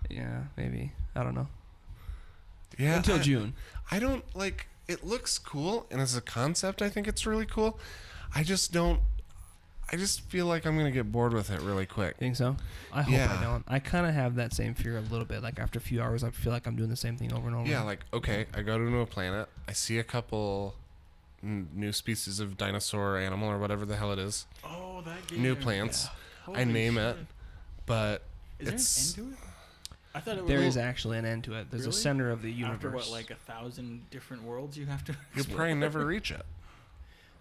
Yeah, maybe. I don't know. Yeah. Until June. I don't like. It looks cool, and as a concept, I think it's really cool. I just feel like I'm gonna get bored with it really quick. Think so? I hope I don't. I kind of have that same fear a little bit. Like after a few hours, I feel like I'm doing the same thing over and over. Yeah, like okay, I go to a new planet, I see a couple new species of dinosaur or animal or whatever the hell it is. Oh, that game. New plants. Yeah. I name it, but is it's. there an end to it? I thought it was. There is actually an end to it. There's a center of the universe. After what, like 1,000 different worlds you have to. You'll probably never reach it.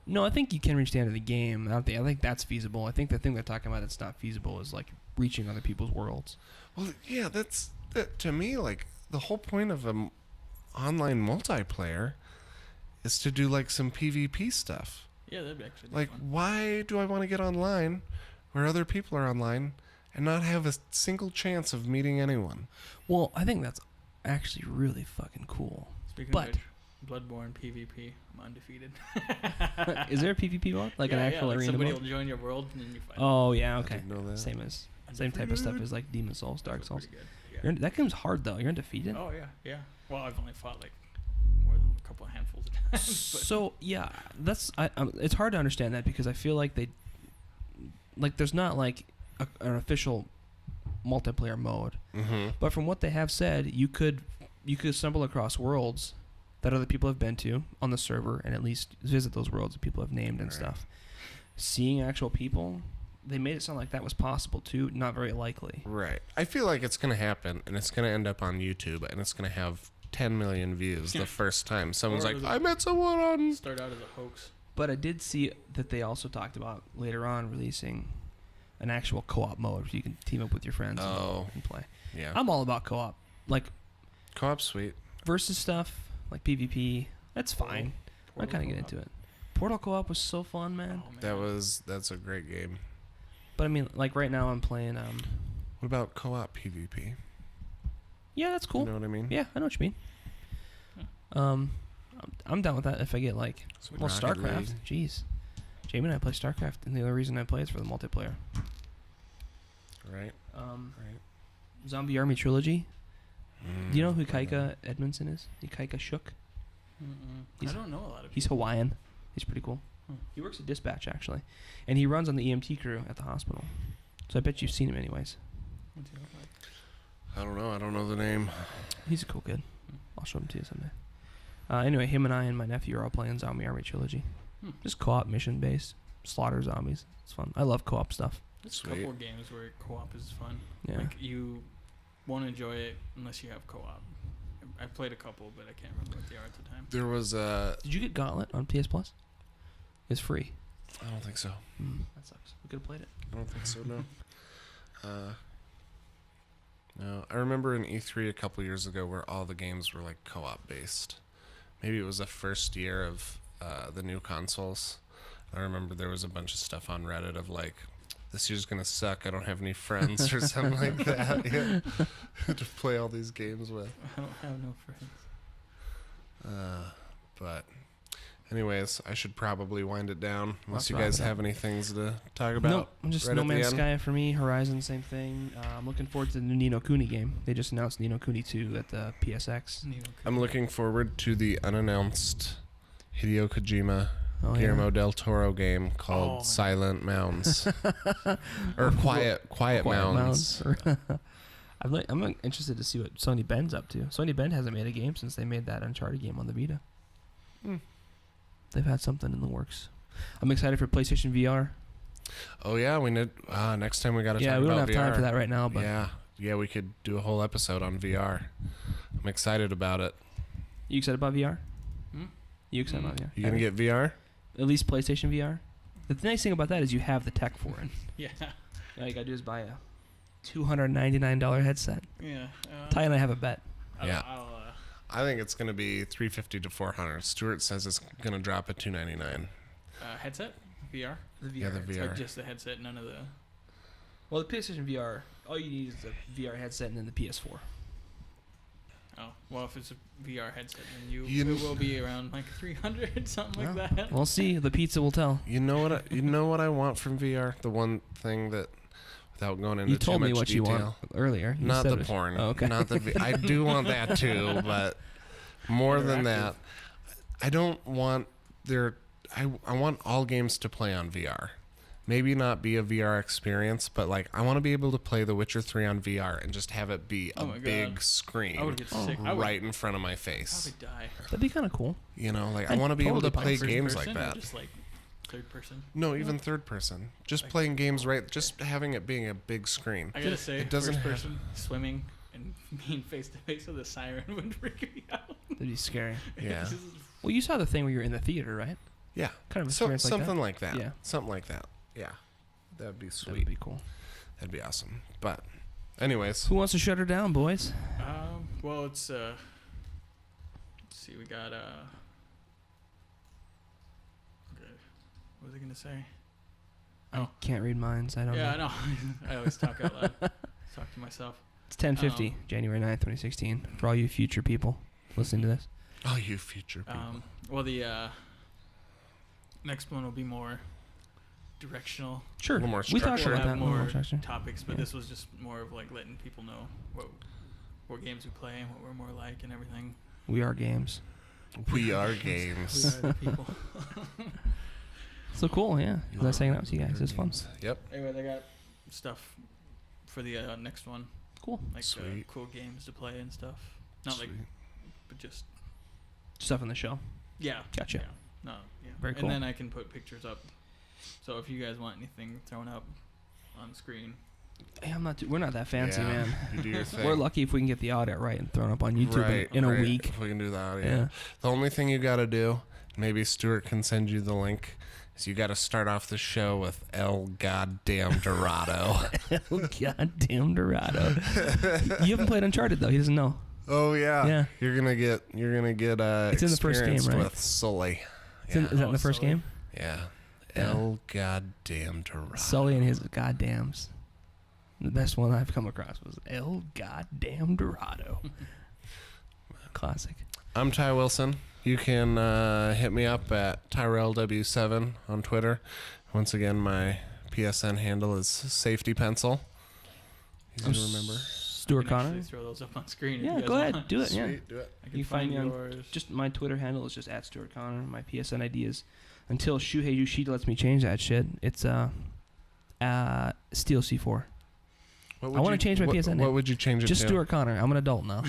No, I think you can reach the end of the game. I think that's feasible. I think the thing they're talking about that's not feasible is like reaching other people's worlds. Well, yeah, that to me, like the whole point of an online multiplayer is to do like some PvP stuff. Yeah, that'd be actually like, fun. Why do I want to get online where other people are online and not have a single chance of meeting anyone? Well, I think that's actually really fucking cool. Speaking of which, Bloodborne PvP, I'm undefeated. Is there a PvP mode? Like an actual like arena somebody mode? will join your world and then you fight. Oh, yeah, okay. I didn't know that. Same type of stuff as like Demon Souls, Dark Souls. Yeah. That game's hard though. You're undefeated. Oh yeah. Well, I've only fought like more than a couple of handfuls of times. So yeah, that's it's hard to understand that because I feel like there's not like an official multiplayer mode. Mm-hmm. But from what they have said, you could stumble across worlds that other people have been to on the server and at least visit those worlds that people have named and stuff. Seeing actual people, they made it sound like that was possible too, not very likely. Right. I feel like it's going to happen and it's going to end up on YouTube and it's going to have 10 million views the first time. Someone's like, I met someone on... Start out as a hoax. But I did see that they also talked about later on releasing an actual co-op mode where you can team up with your friends and play. Yeah. I'm all about co-op. Like co-op's sweet. Versus stuff, like PvP, that's fine. I kind of get into it. Portal co-op was so fun, man. Oh, man. That's a great game. But I mean, like right now I'm playing What about co-op PvP? Yeah, that's cool. You know what I mean? Yeah, I know what you mean. I'm down with that if I get like StarCraft. Jeez. Jamie and I play StarCraft and the only reason I play is for the multiplayer. Right. Right. Zombie Army Trilogy. Do you know who Kaika Edmondson is? Kaika Shook? I don't know a lot of people. He's Hawaiian. He's pretty cool. He works at dispatch, actually. And he runs on the EMT crew at the hospital. So I bet you've seen him anyways. What's he look like? I don't know. I don't know the name. He's a cool kid. I'll show him to you someday. Anyway, him and I and my nephew are all playing Zombie Army Trilogy. Just co-op mission based. Slaughter zombies. It's fun. I love co-op stuff. There's a couple of games where co-op is fun. Yeah. Like, you won't enjoy it unless you have co-op. I played a couple, but I can't remember what they are at the time. There was a... Did you get Gauntlet on PS Plus? It's free. I don't think so. That sucks. We could have played it. I don't think so, no. No, I remember in E3 a couple years ago where all the games were like co-op based. Maybe it was the first year of the new consoles. I remember there was a bunch of stuff on Reddit of like, this year's gonna suck, I don't have any friends or something like that. Yeah. To play all these games with. I don't have no friends. But anyways, I should probably wind it down unless Let's you wrap guys it up. have any things to talk about. Nope, just right No at the Man's end? Sky for me. Horizon, same thing. I'm looking forward to the new Ni no Kuni game. They just announced Ni no Kuni 2 at the PSX. I'm looking forward to the unannounced Hideo Kojima, Oh, Guillermo del Toro game called Silent Mounds. Or Quiet Mounds. I'm interested to see what Sony Ben's up to. Sony Ben hasn't made a game since they made that Uncharted game on the Vita. They've had something in the works. I'm excited for PlayStation VR. Oh yeah, we need next time we got to talk Yeah, we about don't have VR. time for that right now, but Yeah, we could do a whole episode on VR. I'm excited about it. you excited about VR? You excited about VR? You gonna get VR? At least PlayStation VR. The nice thing about that is you have the tech for it. Yeah. All you gotta do is buy a $299 headset. Yeah. Ty and I have a bet. I think it's gonna be $350 to $400. Stuart says it's gonna drop at $299. Headset? VR? Yeah, the VR. Like just the headset, none of the... Well, the PlayStation VR, all you need is the VR headset and then the PS4. Oh, well, if it's a VR headset, then it will be around like 300, something like that. We'll see. The pizza will tell. You know what I want from VR? The one thing that, without going into You told too me much what detail, you want earlier. You not said the it. porn. Oh, okay. Not the. I do want that too, but more than that, I don't want their. I want all games to play on VR. Maybe not be a VR experience, but like I want to be able to play The Witcher 3 on VR and just have it be a big screen I would get sick. right in front of my face. I would die. That'd be kind of cool. You know, like I want to be able to play games like that. Just like third person. No, even third person. Just playing games right. Just having it being a big screen. I gotta say, it doesn't first person swimming and being face to face with a siren would freak me out. That'd be scary. Yeah. Well, you saw the thing where you're in the theater, right? Yeah. Kind of experience something like that. Yeah. Something like that. Yeah. That'd be sweet. That'd be cool. That'd be awesome. But, anyways. Who wants to shut her down, boys? Well, it's let's see, we got okay. What was I gonna say? I can't read minds. I don't know. Yeah, I know. I always talk out loud. Talk to myself. It's 10:50, January 9th, 2016. For all you future people listening to this. Oh, you future people. Well, the next one will be more directional. Sure. A little more we talked structure. about We'll that. have More more structure. topics, but this was just more of like letting people know what games we play and what we're more like and everything. We are games. We are games. We are the people. So cool, yeah. Nice hanging out with you guys. It's fun. Yep. Anyway, they got stuff for the next one. Cool. Like Sweet. cool games to play and stuff. Not like, but just Stuff in the show. yeah. Gotcha. Yeah. No. Yeah. Very cool. And then I can put pictures up. So if you guys want anything thrown up on the screen. Hey, we're not that fancy, Yeah, man. You do your thing. We're lucky if we can get the audio right and thrown up on YouTube in a week. If we can do that, yeah. Yeah. The only thing you got to do, maybe Stuart can send you the link, is you got to start off the show with El Goddamn Dorado. El Goddamn Dorado. You haven't played Uncharted though. He doesn't know. Oh yeah. Yeah. You're gonna get It's in the first game, right? with Sully. Is that in the first Sully. game? Yeah. Yeah. El Goddamn Dorado. Sully and his goddams. The best one I've come across was El Goddamn Dorado. Classic. I'm Ty Wilson. You can hit me up at TyrellW7 on Twitter. Once again, my PSN handle is SafetyPencil. Easy to remember. Stuart I can Connor. actually throw those up on screen. if Yeah, you guys go ahead. want. Do it. Yeah. Sweet, do it. I can You find me on yours. just my Twitter handle is just at Stuart Connor. My PSN ID is until Shuhei Yoshida lets me change that shit. It's Steel C4. I want to change my PSN name. What would you change it just to? Stuart Connor. I'm an adult now.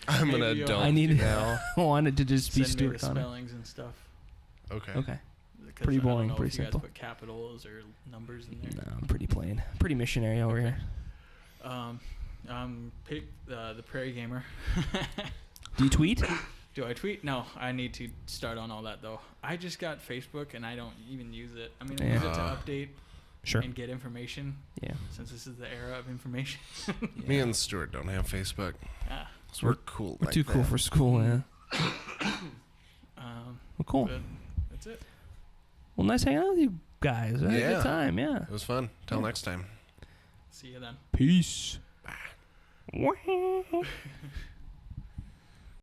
I'm an adult. I wanted to just be Send Stuart me the Connor. spellings and stuff. Okay. Pretty I don't boring, know pretty if you simple. guys put capitals or numbers in there. No, I'm pretty plain. Pretty missionary over here. Pick the Prairie Gamer. Do you tweet? Do I tweet? No, I need to start on all that though. I just got Facebook and I don't even use it. I mean, I use it to update and get information. Yeah. Since this is the era of information. Me and Stuart don't have Facebook. So we're cool. We're too cool for school, yeah. Well, cool. But that's it. Well, nice hanging out with you guys. I had a good time, yeah. It was fun. Till next time. See you then. Peace. Bye.